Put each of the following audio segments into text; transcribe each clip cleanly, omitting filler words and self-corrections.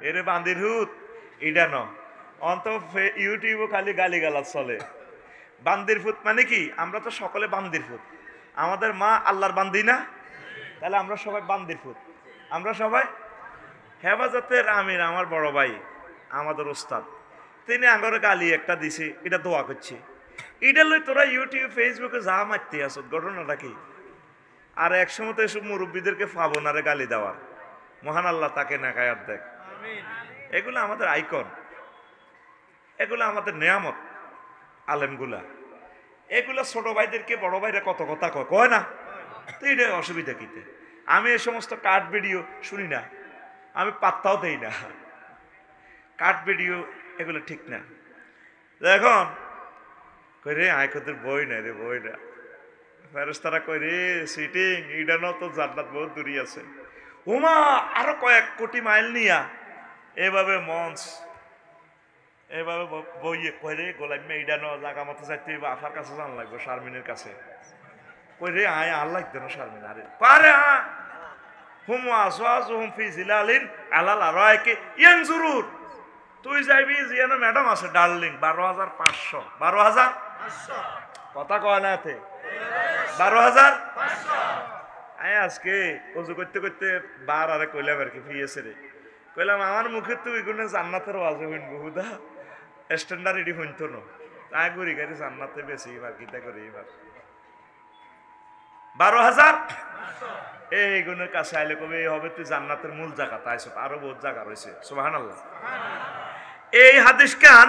এরে বান্দির হুত এটা ন অন্ত ইউটিউবও খালি গালিগালাজ চলে। বান্দির ফুত মানে কি? আমরা তো সকলে বান্দির ফুত। আমাদের মা আল্লাহর বান্দি না? তাহলে আমরা সবাই বান্দির ফুত। আমরা সবাই হেফাজতের আমির আমার বড় ভাই, আমাদের ওস্তাদ, তিনি আঙ্গরে গালি একটা দিছে, এটা দোয়া করছে। এটা লই তোরা ইউটিউব ফেসবুকে যা মারতে আসত, ঘটনাটা কি? আর একসময় তো এসব মুরব্বীদেরকে ফাবনারে গালি দেওয়ার, মহান আল্লাহ তাকে নাকায়াত দেখ। এগুলো আমাদের আইকন, এগুলো আমাদের নেয়ামত। আলেমগুলা এগুলো ছোট ভাইদেরকে বড় ভাইরা কত কথা কয়, কয় না? তো এটা অসুবিধা কিতে? আমি এই সমস্ত কাট ভিডিও শুনি না, আমি পাত্তাও দেই না। কাট ভিডিও এগুলো ঠিক না। এখন কই রে আয়কদের বই না রে, বই না। ফেরেশতারা কই রে সিটিং ইডানো তো জান্নাত বহুত দূরে আছে। ওমা আরো কয়েক কোটি মাইল নিয়া এভাবে মঞ্চ এভাবে বইয়ে কই রে গোলামে ইডানো জায়গা মতো যাইতে আফার কাছে জান লাগবে, শারমিনের কাছে। কই রে আয় আর লাগতো না শারমিন, আরে পারে হুম আসওয়াজ হুম ফি জিলালিন আলাল আরাইকে ইয়ানজুরুন। তুই যাইবি জিয়ানো ম্যাডাম আছে ডার্লিং 12,500, 12,000 কথা কয় না এতে 12,500। আয় আজকে অজু করতে করতে বার আরে কইলাম আর কি ফিয়েছে রে, কইলাম আমার মুখে তো এগুলো জান্নাতের ওয়াজ হইন বহুদা স্ট্যান্ডার্ড এডি হইতো না। তাই ঘুরি গাড়ি জান্নাতে বেশি এবার কিতা করি এবার 12,000 এই গুণের কাছে আইলে কবে হবে তুই জান্নাতের মূল জায়গা, তাই সব আরো বহুত জায়গা রয়েছে। সুবহানাল্লাহ। এই হাদিস কান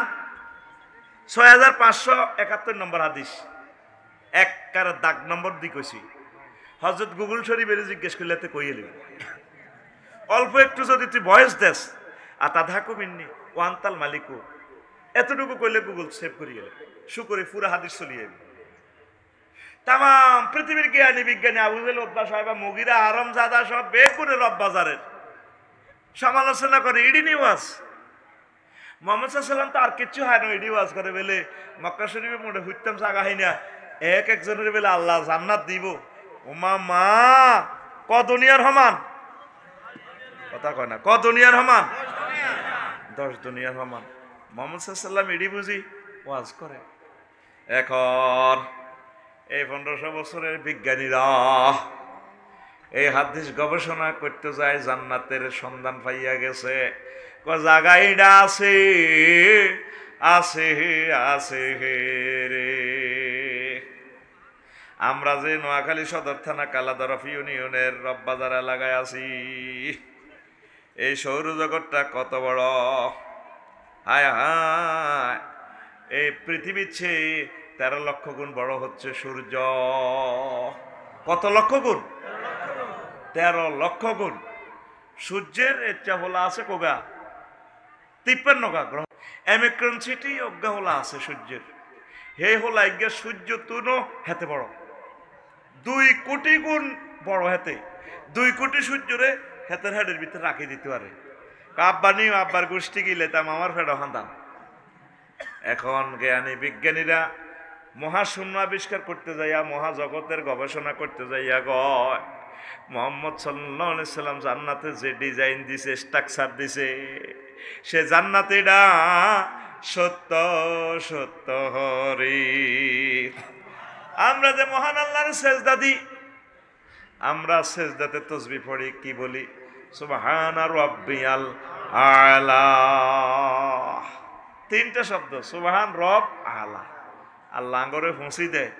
6,571 নম্বর হাদিস, এক কার দাগ নম্বর দি কইছি। হযরত গুগল শরীফের জিজ্ঞেস করলে তো কইয়ে লিবি, অল্প একটু যদি তুই ভয়েস দেস আতাধাকু মিন্নি ওয়ান্তাল মালিকু, এতটুকু কইলে গুগল সেভ করিয়ে শুকরে পুরা হাদিস চলিয়ে তাম পৃথিবীর জ্ঞানী বিজ্ঞানী আবুজেল উদ্বা সাহেব মুগিরা আরম জাদা সব বের করে রব বাজারের সমালোচনা করে ইডি নিওয়াজ। মোহাম্মদ সাল্লাম তো আর কিচ্ছু হয় না, ইডি ওয়াজ করে বেলে মক্কা শরীফে মোটে হুইতাম জাগা হয় না, এক একজনের বেলে আল্লাহ জান্নাত দিব। ওমা মা ক দুনিয়ার সমান, কথা কয় না, ক দুনিয়ার সমান? 10 দুনিয়ার সমান। মোহাম্মদ সাল্লাম ইডি বুঝি ওয়াজ করে। এখন এই 1500 বছরের বিজ্ঞানীরা এই হাদিস গবেষণা করতে যায়, জান্নাতের সন্ধান পাইয়া গেছে। জায়গাটা আছে আছে আছে রে। আমরা যে নোয়াখালী সদর থানা কালাদরফ ইউনিয়নের রববাজার এলাকায় আছি, এই সৌরজগৎটা কত বড়! হায় হায়, এই পৃথিবীর চেয়ে 13 লক্ষ গুণ বড় হচ্ছে সূর্য। কত লক্ষ গুণ? 13 লক্ষ গুণ। সূর্যের ইচ্ছা হলা আছে কোগা 53 গা গ্রহ। অ্যামিক্রন সিটি অজ্ঞা হলা আছে সূর্যের, হে হলা ইজ্ঞা সূর্য তুনো হেতে বড় 2 কোটি গুণ বড়। হেতে 2 কোটি সূর্যরে হেতের হেডের ভিতরে রাখি দিতে পারে। আব্বানি আব্বার গোষ্ঠী গিলে তাম আমার ফেড হান্দান। এখন জ্ঞানী বিজ্ঞানীরা মহাশূন্য আবিষ্কার করতে যাইয়া, মহাজগতের গবেষণা করতে যাইয়া গয় মোহাম্মদ সাল্লাল্লাহু আলাইহি সাল্লাম জান্নাতে যে ডিজাইন দিছে, স্ট্রাকচার দিছে, সে জান্নাতিডা সত্য সত্য হরি। আমরা যে মহান আল্লাহর সেজদা দিই, আমরা সেজদাতে তসবিহ পড়ি, কি বলি? সুবহানা রাব্বিয়াল আলা। 3টা শব্দ, সুবহান রব আলা। আল্লাহ আঙ্গরে পৌঁছি দেয়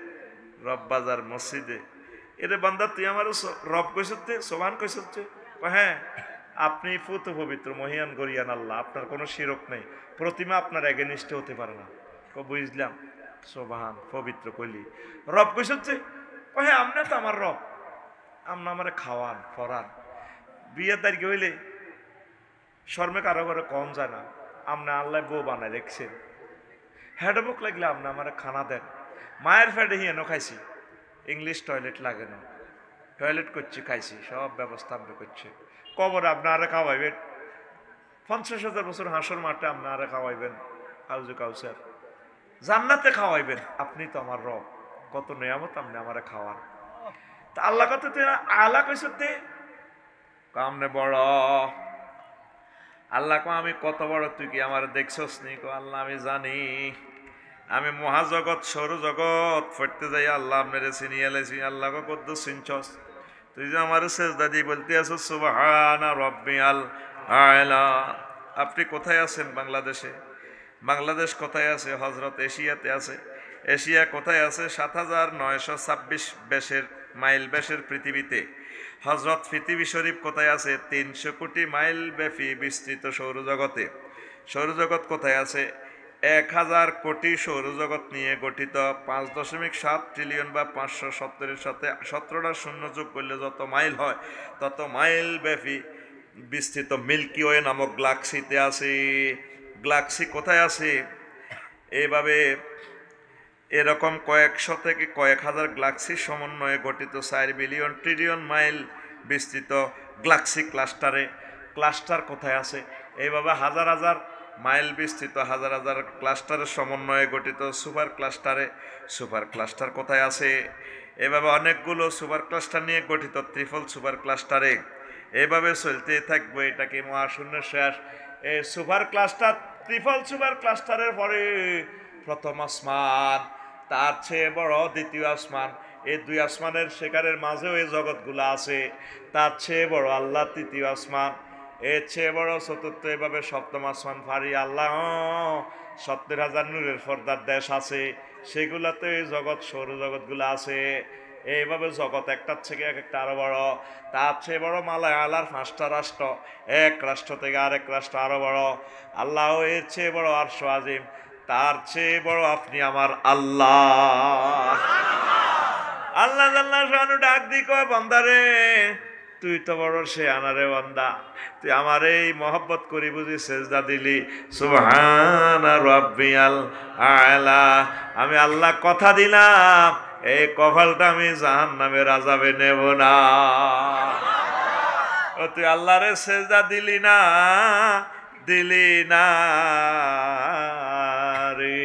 রব বাজার মসজিদে। এরে বান্দা তুই আমার রব কইসতে, সুবহান কইসতে? হ্যাঁ, আপনি পুত পবিত্র মহিয়ান গরিয়ান আল্লাহ, আপনার কোনো শিরক নেই, প্রতিমা আপনার এগেনিস্টে হতে পারে না। বুঝলাম, সুবহান পবিত্র কইলি। রব কইসতে? হ্যাঁ, আপনি তো আমার রব, আপনি আমার খাওয়ান ফরান। বিয়ে তারিখ হইলে শর্মে কারো ঘরে কম যায় না, আপনি আল্লাহ বউ বানায় রেখছেন। হেড বুক লাগলে আপনি আমার খানা দেন। মায়ের ফেডে হিয়েনো খাইছি, ইংলিশ টয়লেট লাগে না, টয়লেট করছি খাইছি, সব ব্যবস্থা আপনি করছে। কবরে আপনারা খাওয়াইবেন, 50,000 বছর হাসর মাঠে আপনারা খাওয়াইবেন, হাউজে কাউসার। জান্নাতে খাওয়াইবেন, আপনি তো আমার রব, কত নিয়ামত আপনি আমারে খাওয়ান। তা আল্লাহ কত তুই আলা কইস তে কামনে বড়। আল্লাহ কো আমি কত বড়, তুই কি আমার দেখছস নি? কো আল্লাহ আমি জানি, আমি মহাজগৎ সৌরজগৎ ফটতে যাই আল্লাহ আপনারে চিনি এলেছি। আল্লাহ কো কদ্দু চিনছস? তুই যে আমার সেজদা দিয়ে বলতে আছো সুবহানা রাব্বিয়াল আলা। আপনি কোথায় আছেন? বাংলাদেশে। বাংলাদেশ কোথায় আছে? হজরত এশিয়াতে আছে। এশিয়া কোথায় আছে? ৭,৯২৬ মাইল ব্যাসের পৃথিবীতে। হজরত পৃথিবী শরীফ কোথায় আছে? ৩০০ কোটি মাইল ব্যাপী বিস্তৃত সৌরজগতে। সৌরজগৎ কোথায় আছে? ১,০০০ কোটি সৌরজগৎ নিয়ে গঠিত। ৫.৭ ট্রিলিয়ন বা ৫৭০-এর সাথে ১৭টা শূন্য যোগ করলে যত মাইল হয় তত মাইল ব্যাপী বিস্তৃত মিল্কি ওয়ে নামক গ্যালাক্সিতে আছে। গ্যালাক্সি কোথায় আছে? এইভাবে এরকম কয়েকশো থেকে কয়েক হাজার গ্যালাক্সির সমন্বয়ে গঠিত ৪ বিলিয়ন ট্রিলিয়ন মাইল বিস্তৃত গ্যালাক্সি ক্লাস্টারে। ক্লাস্টার কোথায় আছে? এইভাবে হাজার হাজার মাইল বিস্তৃত হাজার হাজার ক্লাস্টারের সমন্বয়ে গঠিত সুপার ক্লাস্টারে। সুপার ক্লাস্টার কোথায় আছে? এভাবে অনেকগুলো সুপার ক্লাস্টার নিয়ে গঠিত ত্রিফল সুপার ক্লাস্টারে। এইভাবে চলতে থাকবে, এটাকে মহাশূন্যের শেষ। এই সুপার ক্লাস্টার, ত্রিফল সুপার ক্লাস্টারের পরে প্রথম আসমান, তার চেয়ে বড় দ্বিতীয় আসমান। এই দুই আসমানের শেখারের মাঝেও এই জগৎগুলো আছে। তার চেয়ে বড় আল্লাহ তৃতীয় আসমান, এর চেয়ে বড় চতুর্থ, এভাবে সপ্তম আসমান ফারি আল্লাহ ৭০,০০০ নূরের পর্দার দেশ আছে, সেগুলোতে এই জগৎ সৌরজগৎগুলো আছে। এইভাবে জগৎ একটার থেকে এক একটা আরো বড়। তার চেয়ে বড় মালায় আল্লাহর ৫টা রাষ্ট্র, এক রাষ্ট্র থেকে আরেক রাষ্ট্র আরো বড়। আল্লাহ এর চেয়ে বড় আরশ আজিম, তার চেয়ে বড় আপনি আমার আল্লাহ। আল্লাহ আল্লাহ শানু ডাক দি কয়, বান্দারে তুই তো বড় সে আনারে বান্দা, তুই আমার এই মহব্বত করি বুঝি সেজদা দিলি? সুবহানা রাব্বিয়াল আলা। আমি আল্লাহ কথা দিলাম, এই কপালটা আমি জাহান্নামের আযাবে নেব না। ও তুই আল্লাহরে সেজদা দিলি না, দিলি না রে।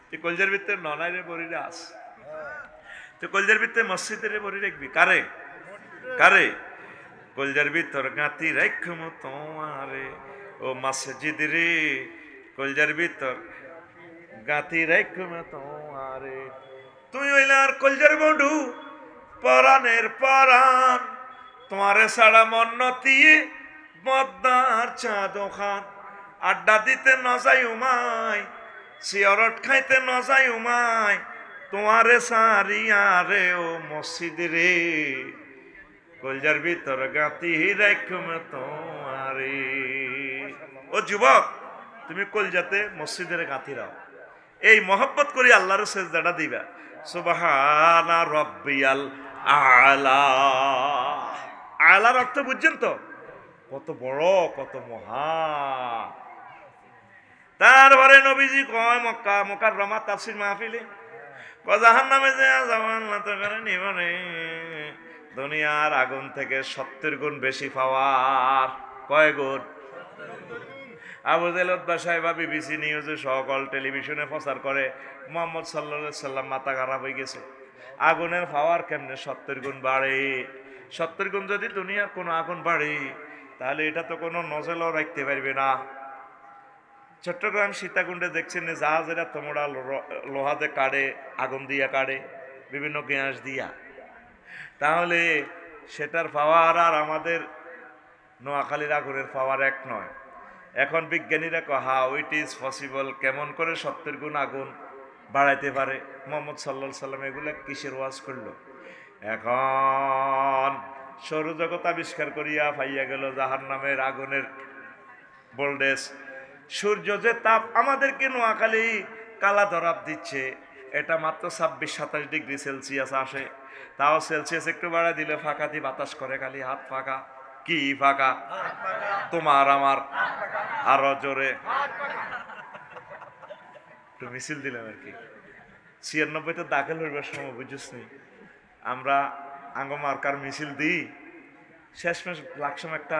তুই কলজের ভিতরে ননাই রে বড়ি আস, তুই কলজের ভিতরে মসজিদের বড়ি রাখবি কারে? কারে? কলজের ভিতর গাঁতি রাখম তোমারে ও মসজিদ রে, কলজের ভিতর গাঁতি রাখম তোমারে। তুই হইলে আর কলজের বন্ধু, পরাণের পরাণ, তোমারে ছাড়া মন নতিয়ে মদ্দার চা দোকান। আড্ডা দিতে ন যাই উমাই, সিয়রট খাইতে ন যাই উমাই, তোমারে সারিয়া রে ও মসজিদ রে, কলজার ভিতর গাঁতি রাখম তোমারে। ও যুবক, তুমি কলজাতে মসজিদের গাঁতি রাও, এই মহব্বত করি আল্লাহর সেজদাটা দিবা। সুবহানা রাব্বিয়াল আলা। আলার অর্থ বুঝছেন তো? কত বড়, কত মহান। তারপরে নবীজি কয় মক্কা মুকাররমা তাফসীর মাহফিলে, জাহান্নামে যে জামান না তো করে নিবনে, দুনিয়ার আগুন থেকে ৭০ গুণ বেশি পাওয়ার। কয় গুণ? আবু জাহেল বাসায় বিবিসি নিউজে সকল টেলিভিশনে প্রচার করে মুহাম্মদ সাল্লাল্লাহু আলাইহি সাল্লাম মাথা খারাপ হয়ে গেছে। আগুনের পাওয়ার কেমনে ৭০ গুণ বাড়ে? ৭০ গুণ যদি দুনিয়ার কোনো আগুন বাড়ে, তাহলে এটা তো কোনো নজলও রাখতে পারবে না। চট্টগ্রাম সীতাকুণ্ডে দেখছেন জাহাজেরা তোমরা লোহাতে কাটে, আগুন দিয়া কাটে, বিভিন্ন গ্যাস দিয়া। তাহলে সেটার পাওয়ার আর আমাদের নোয়াখালীর আগুনের পাওয়ার এক নয়। এখন বিজ্ঞানীরা কয় হাউ ইট ইজ পসিবল, কেমন করে ৭০ গুণ আগুন বাড়াইতে পারে। মুহাম্মদ সাল্লাল্লাহু আলাইহি সাল্লাম এগুলা কিসের ওয়াজ করলো? এখন সৌরজগৎ আবিষ্কার করিয়া পাইয়া গেল জাহান্নামের আগুনের ভোল্টেজ। সূর্য যে তাপ আমাদেরকে নোয়াখালী কালা ধরাপ দিচ্ছে, এটা মাত্র ২৬-২৭ ডিগ্রি সেলসিয়াস আসে। তাও সেলসিয়াস একটু বাড়াই দিলে ফাঁকা দিয়ে বাতাস করে, খালি হাত ফাঁকা। কি ফাঁকা? তোমার আমার। আরো জোরে একটু মিছিল দিলাম আর কি। ৯৬-তে দাখিল হইবার সময় বুঝছিস নি, আমরা আঙ্গমার্কার মিছিল দিই, শেষমেশ লাকসাম একটা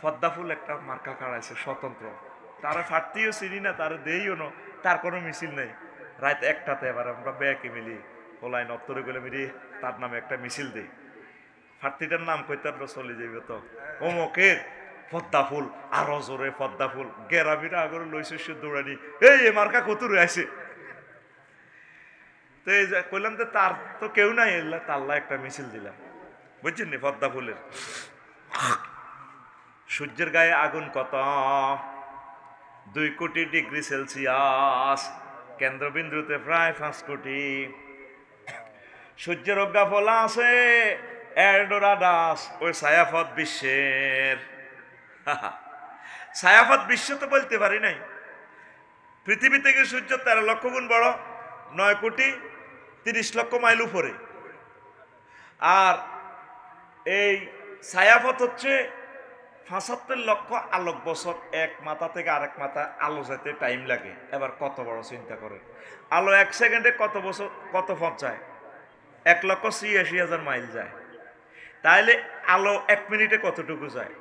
পদ্মা ফুল একটা মার্কা কাড়াইছে স্বতন্ত্র, তারা ফাটতেও চিনি না, তারা দেইও না, তার কোনো মিছিল নেই। রাত ১টাতে এবার আমরা ব্যাকে মিলি ওলাই নত্তরে গেলে মিলি তার নামে একটা মিছিল দিই। ফার্তিটার নাম কইতে চলে যাবে তো অমুকের পদ্মা ফুল, আরো জোরে পদ্মা ফুল, গেরাবিরা আগরে লইছে দৌড়ানি, এই মার্কা কত রয়েছে। তো এই যে কইলাম যে তার তো কেউ নাই, এল্লা তাল্লা একটা মিছিল দিলাম, বুঝছেন নি? পদ্মা ফুলের সূর্যের গায়ে আগুন কত, 2 কোটি ডিগ্রি সেলসিয়াস, কেন্দ্রবিন্দুতে প্রায় 5 কোটি। সূর্যের অজ্ঞা ফলা আছে এরডোরাডাস, ওই ছায়াপথ বিশ্বের। ছায়াপথ বিশ্ব তো বলতে পারি নাই, পৃথিবী থেকে সূর্য 13 লক্ষ গুণ বড়, 9 কোটি 30 লক্ষ মাইল উপরে। আর এই ছায়াপথ হচ্ছে 75 লক্ষ আলোক বছর, এক মাথা থেকে আরেক মাথা আলো যেতে টাইম লাগে। এবার কত বড় চিন্তা করেন, আলো 1 সেকেন্ডে কত বছর, কত পথ যায়? 1,86,000 মাইল যায়। তাইলে আলো 1 মিনিটে কতটুকু যায়,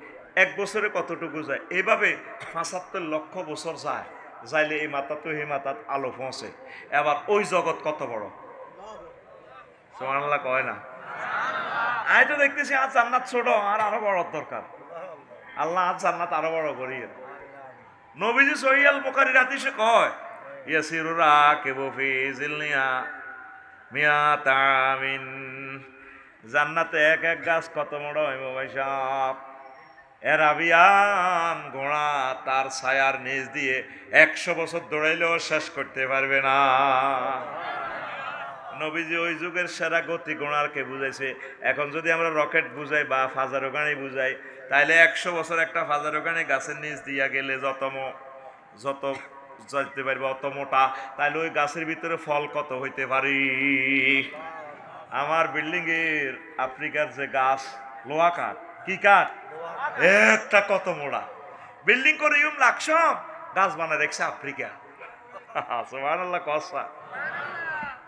1 বছরে কতটুকু যায়? এইভাবে 75 লক্ষ বছর যায়, যাইলে এই মাথা তো এই মাথাত আলো পৌঁছে। এবার ওই জগৎ কত বড়, সুবহানাল্লাহ কয় না? আমি তো দেখতেছি আজ জান্নাত ছোট, আর আরো বড় দরকার। আল্লাহ আজ জান্নাত আরো বড় করিয়ে। নবীজি সহিহ আল বুখারীর হাদিসে কয়, ইয়াসিরু রাকিবু ফি জিলনিয়া মিয়াতা মিন, জান্নাতে এক এক গাছ কত বড় হইব ভাই সাহেব, এরাবিয়ান ঘোড়া তার ছায়ার নিচ দিয়ে 100 বছর দৌড়াইলেও শেষ করতে পারবে না। নবীজি ওই যুগের সেরা গতি ঘোড়ারকে বুঝাইছে। এখন যদি আমরা রকেট বুঝাই বা ফাজারো গাড়ি বুঝাই, তাইলে 100 বছর একটা ফাজারো গাড়ি গাছের নিচ দিয়া গেলে যত যাইতে পারবে অত মোটা, তাইলে ওই গাছের ভিতরে ফল কত হইতে পারি। আমার বিল্ডিং এর আফ্রিকার যে গাছ, লোহা কাঠ, কি কাঠ, একটা কত মোড়া বিল্ডিং করে লাগছ, গাছ বানায় রেখেছে আফ্রিকা। সুবহানাল্লাহ কসা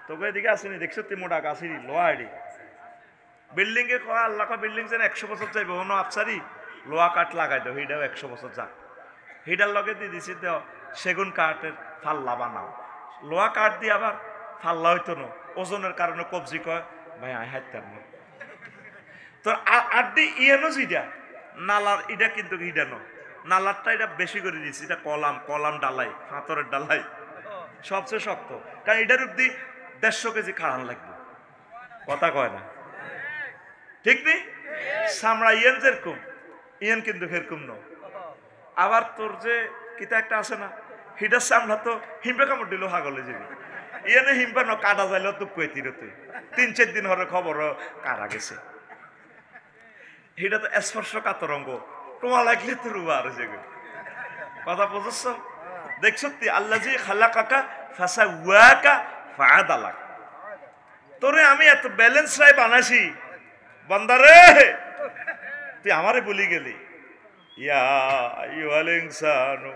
তোকে এদিকে আসেনি, দেখছো তুই মোটা গাছেরই লোহা এডি বিল্ডিং এ কয় আল্লাহ বিল্ডিং যেন 100 বছর যাইবে, অন্য আফসারি লোহা কাঠ লাগাই দাও, হিটাও 100 বছর যাক। হিটার লগে দিয়ে দিছি দেও সেগুন কাঠের ফাল্লা বানাও, লোহা কাঠ দিয়ে আবার ফাল্লা হইতো না, ওজনের কারণে কবজি কয় ভাই আই হাইতাম না তোর আড্ডি ইয়েনো যেটা নালার, এটা কিন্তু হিডানো নালারটা, এটা বেশি করে দিচ্ছি, এটা কলাম ডালাই, হাতরের ডালাই সবচেয়ে শক্ত, কারণ এটার অব্দি 150 কেজি খাড়ান লাগবে, কথা কয় না ঠিক নেই? সামরা ইয়েন যেরকম, ইয়েন কিন্তু সেরকম ন। আবার তোর যে কিতা একটা আছে না, হিটার সামলা তো হিম্পে কামড় দিল হাগলে যাবি, ইয়েনে হিম্পা ন কাটা যাইলেও তো কুয়েতিরতে 3-4 দিন হরে খবর কারা গেছে। এটা তো স্পর্শ কাতর অঙ্গ, তোমার লাগলে তো রুবা আর যেগুলো কথা বুঝছ। দেখছ আল্লাহ জি খালা কাকা ফাঁসা ওয়াকা ফাদালাক, তোরে আমি এত ব্যালেন্স রায় বানাইছি বান্দারে, তুই আমারে বলি গেলি ইয়া আইয়ুহাল ইনসানু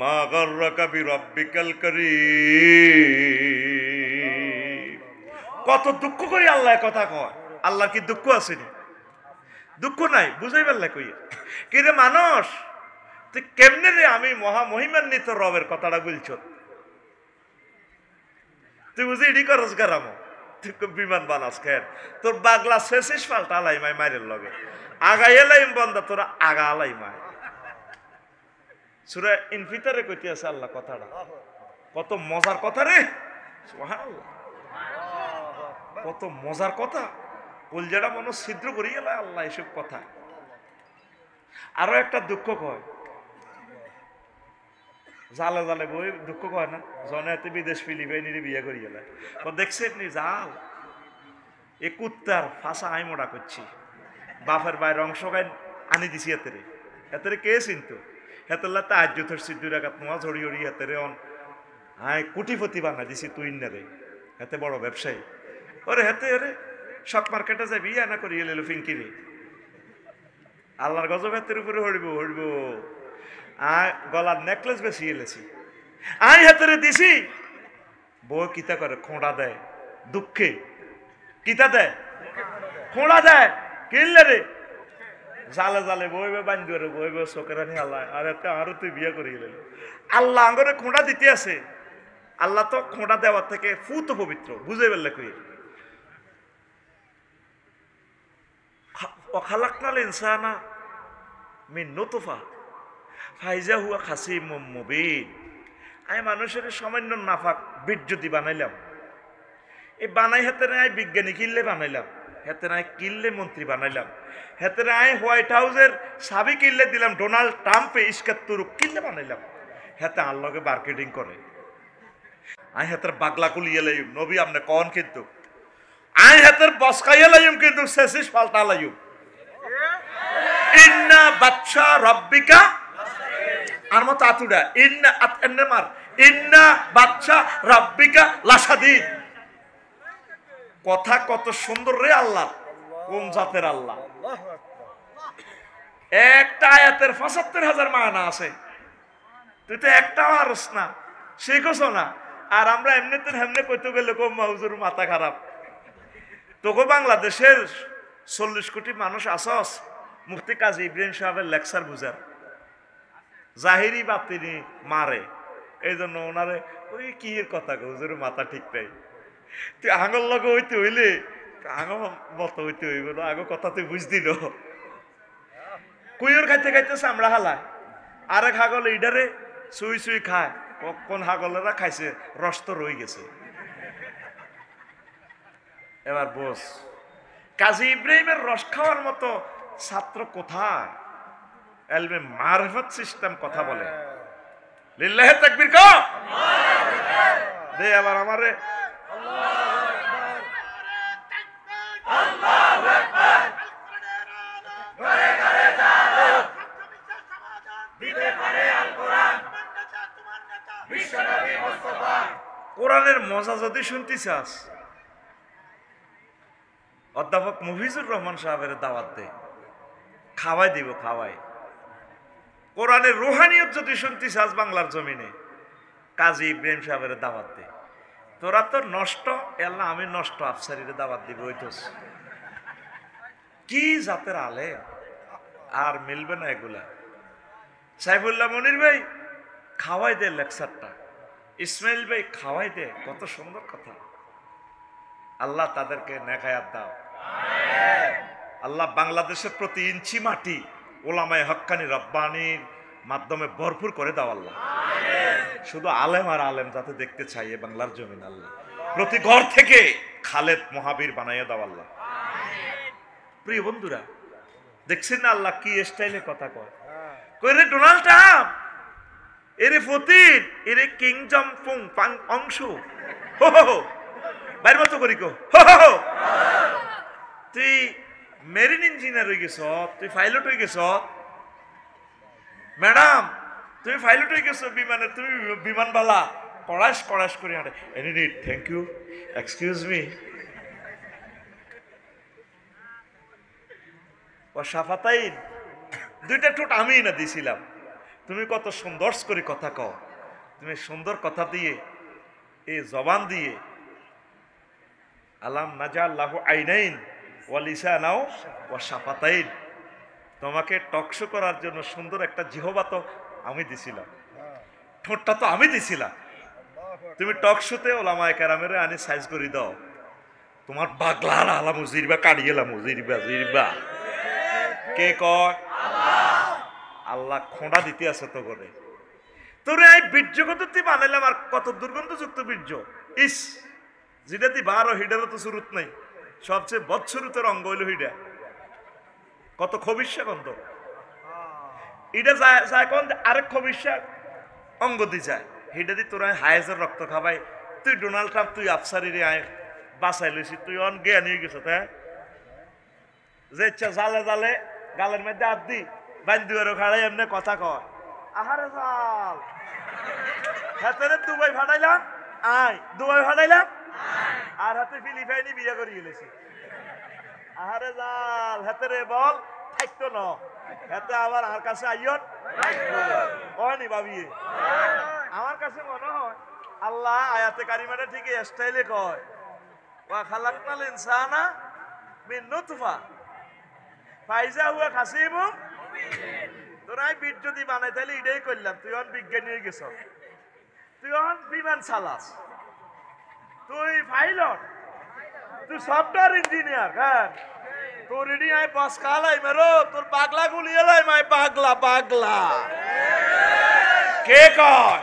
মা গাররাকা বিরাব্বিকাল কারীম। কত দুঃখ করি আল্লাহ কথা কয়, আল্লাহর কি দুঃখ আসেনি? দুঃখ নাই, বুঝাই পারলে কই কি রে মানুষ, তুই কেমনে রে আমি মহিমান্বিত রবের কথাটা বলছ, তুই বুঝি এডি করস গারামো, তুই বিমান বানাস খের, তোর বাগলা শেষিস পাল্টা আলাই মাই মায়ের লগে আগাই এলাইম বন্দা, তোরা আগা আলাই মায়। সূরা ইনফিতারে কইতে আছে আল্লাহ কথাটা, কত মজার কথা রে, সুবহানাল্লাহ কত মজার কথা, কলজাটা মানুষ ছিদ্র করি গেল আল্লাহ এসব কথা। আরো একটা দুঃখ কয়, জালে জালে বই দুঃখ কয় না, জনেতে বিদেশ ফিলিপাইনির বিয়ে করি গেল, দেখছেন নি জাল এ কুত্তার ফাঁসা আই মোড়া করছি, বাপের বাইরে অংশ গাই আনি দিছি এতেরে, এতেরে কে চিন্তু হেতল্লা তাহাজ্জু ধরছি 2 রাকাত নামাজ হড়ি হড়ি হেতেরে অন আয় কোটিপতি বানা দিছি তুই না রে, হেতে বড় ব্যবসায়ী ওরে, হেতে রে শক মার্কেটে যাবি না করি এলো ফিঙ্কিরে, আল্লাহর গজব হাতের উপরে হড়িব হড়িব। আয় গলার নেকলেস বেশি এলেছি, আই হাতেরে দিছি, বউ কিতা করে খোঁড়া দেয় দুঃখে, কিতা দেয় খোঁড়া দেয়, কিনলে রে জালে জালে বইবে বান্ধবে বইবে চোখেরানি আল্লাহ, আর এতে আরো তুই বিয়ে করে গেলে আল্লাহ আঙ্গরে খোঁড়া দিতে আছে। আল্লাহ তো খোঁড়া দেওয়ার থেকে ফুত পবিত্র, বুঝে ফেললে কই ওয়াখালাকনাল ইনসানা মিন নুতফা ফাইজা হুয়া খাসিমুম মুবিন। আমি মানুষের সামান্য নাফাক বীর্য দি বানাইলাম। এই বানাই হাতে নাই বিজ্ঞানী কিনলে বানাইলাম, হাতে নাই কিনলে মন্ত্রী বানাইলাম, হাতে নাই হোয়াইট হাউসের সাবি কিনলে দিলাম, ডোনাল্ড ট্রাম্পে ইস্কাত তুরুক কিনলে বানাইলাম, হাতে আল্লাহকে মার্কেটিং করে। আই হাতের বাগলা কুলিয়ে লাইম নবী আমনে কন, কিন্তু আই হাতের বসকাইয়া লাইম, কিন্তু শেষিস পাল্টা লাইম। ইন্না বাচ্চা রব্বিকা আর মত আতুডা ইন্না আতনে মার ইন্না বাচ্চা রব্বিকা লাশাদীদ। কথা কত সুন্দর রে আল্লাহ, কোন জাতের আল্লাহ। একটা আয়াতের ৭৫,০০০ মানা আছে, তুই তো একটাও আরস না, শিখছ না। আর আমরা এমনিতে হেমনে কইতে গেলে কম্মা হুজুর মাথা খারাপ। তোকে বাংলাদেশের ৪০ কোটি মানুষ আসস মুফতি কাজী ইব্রাহিম সাহেবের লেকচার বুঝার, জাহিরি বাতিনি মারে, এই জন্য ওনারে ওই কি এর কথা হুজুর মাথা ঠিক নাই। তুই আঙুল লগে হইতে হইলে আঙুল মতো হইতে হইব না, আগো কথা তুই বুঝতি ন। কুইর খাইতে খাইতে চামড়া হালায়, আরেক হাগল ইডারে চুই চুই খায়, কোন হাগলেরা খাইছে রস তো রয়ে গেছে। এবার বস, কাজী ইব্রাহিমের রস খাওয়ার মতো ছাত্র কোথায়? এলমে মারফত সিস্টেম কথা বলে। লিল্লাহি তাকবীর কও দে। আবার আমারে আল্লাহু আকবার ঘরে ঘরে যাও দিতে পারে আল কোরআন বিশ্বনবী মুস্তাফা। কোরআনের মজা যদি শুনতে চাস, অধ্যাপক মুফিজুর রহমান সাহেবের দাওয়াত দে, খাওয়াই দিব, খাওয়াই। কোরআনের রুহানিয়ত যদি শুনতে চাস বাংলার জমিনে, কাজী ইব্রাহিম সাহেবের দাওয়াত দে। তোরা তো নষ্ট, এল্লা আমি নষ্ট, আফসারির দাওয়াত দিব। ওইটোস কি জাতের আলে, আর মিলবে না এগুলা। সাইফুল্লাহ মনির ভাই খাওয়াই দে লেকচারটা, ইসমাইল ভাই খাওয়াই দে, কত সুন্দর কথা। আল্লাহ তাদেরকে নেকায়াত দাও। আল্লাহ বাংলাদেশের প্রতি ইঞ্চি মাটি ওলামায়ে হক্কানি রব্বানির মাধ্যমে ভরপুর করে দাও আল্লাহ। শুধু আলেম আর আলেম যাতে দেখতে চাই এ বাংলার জমিন, আল্লাহ প্রতি ঘর থেকে খালেদ মহাবীর বানাইয়া দাও আল্লাহ। প্রিয় বন্ধুরা, দেখছেন না আল্লাহ কি স্টাইলে কথা কয়। কই রে ডোনাল্ড ট্রাম্প, এরে ফতির, এরে কিং জং ফুং পাং অংশ, হো হো হো বাইর মতো করি কো, হো হো হো। তুই মেরিন ইঞ্জিনিয়ার হয়ে গেছ, তুই পাইলট হয়ে গেছ। ম্যাডাম তুমি পাইলট হয়ে গেছো বিমানের, তুমি বিমানবালা কড়াস কড়াস করে হাঁটে। Any need, thank you, excuse me. ও সাফাতাইন, দুইটা ঠোঁট আমি না দিছিলাম। তুমি কত সুন্দর করে কথা কও, তুমি সুন্দর কথা দিয়ে, এই জবান দিয়ে, আলাম নাজাল্লাহু আইনাইন ওয়া লিসানাও ওয়া শাফাতাইন, তোমাকে টকশো করার জন্য সুন্দর একটা জিহবা তো আমি দিছিলাম, ঠোঁটটা তো আমি দিছিলাম। তুমি টকশোতে ওলামায়ে কেরামের আনি সাইজ করে দাও, তোমার বাগলার আলাম জিরবা কাড়িয়েলাম, জিরবা জিরবা। কে কয়? আল্লাহ খোঁড়া দিতে আছে তো করে। তোরে এই বীর্য কত তুই বানাইলাম, আর কত দুর্গন্ধযুক্ত বীর্য। ইস, যেটা তুই বারো হিডারও তো সুরুত নাই, সবচেয়ে বৎসরুতের অঙ্গ হইল হিডা, কত খবিষ্যা গন্ধ। এটা যায় যায় কোন আরেক খবিষ্যা অঙ্গ দি যায়, হিডা দি তোরা হায়েজের রক্ত খাবাই। তুই ডোনাল্ড ট্রাম্প, তুই আফসারি রে আয় বাঁচাই লইছি, তুই অন জ্ঞান নিয়ে গেছ। হ্যাঁ, যে ইচ্ছা জালে জালে গালের মধ্যে হাত দি বান্ধুয়ারও খাড়াই এমনি কথা কয়। আহারে জাল, হাতের দুবাই ফাটাইলাম, আয় দুবাই ফাটাইলাম, আর হাতে ফিলিপাইনি বিয়ে করে গেলেছি। আহারে জাল, হাতে রে বল থাকতো ন, হাতে আবার আমার কাছে আইয়ন কয়নি ভাবি। আমার কাছে মনে হয় আল্লাহ আয়াতে কারিমাটা ঠিক স্টাইলে কয়, ওয়া খালাকনাল ইনসানা মিন নুতফা ফাইজা হুয়া খাসিমুম। তোরা বীর যদি বানাই তাহলে এটাই করলাম, তুই অন বিজ্ঞানী হয়ে গেছ, তুই অন বিমান চালাস, তুই পাইলট, তুই সফটওয়্যার ইঞ্জিনিয়ার। হ্যাঁ, তোর এডি আই বাস কালাই মেরো তোর পাগলা গুলি এলাই মাই পাগলা পাগলা কে কয়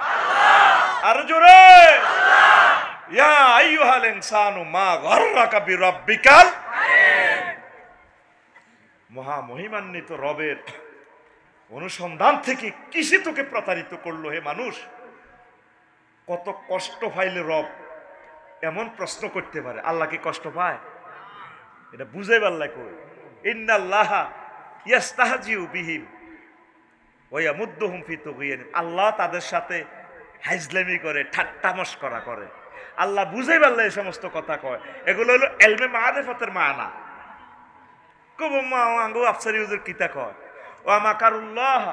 আর জোরে ইয়া আইয়ুহাল ইনসানু মা গররাকা বিরাব্বিকাল মহা মহিমান্বিত রবের অনুসন্ধান থেকে কিসে তোকে প্রতারিত করলো হে মানুষ? কত কষ্ট পাইলে রব এমন প্রশ্ন করতে পারে? আল্লাহ কি কষ্ট পায়? এটা বুঝাইবার লাগে। ইন্নাল্লাহা ইয়াস্তাহজিউ বিহিম ওয়া ইয়ামুদ্দুহুম ফি তুগয়ান। আল্লাহ তাদের সাথে হাইজলামি করে, ঠাট্টা মশকরা করে। আল্লাহ বুঝাইবার লাগে এই সমস্ত কথা কয়। এগুলো হলো ইলমে মারিফাতের মানা। কব মা আঙ্গো আফসারি হুজুর কিতা কয় ওয়া মাকারুল্লাহ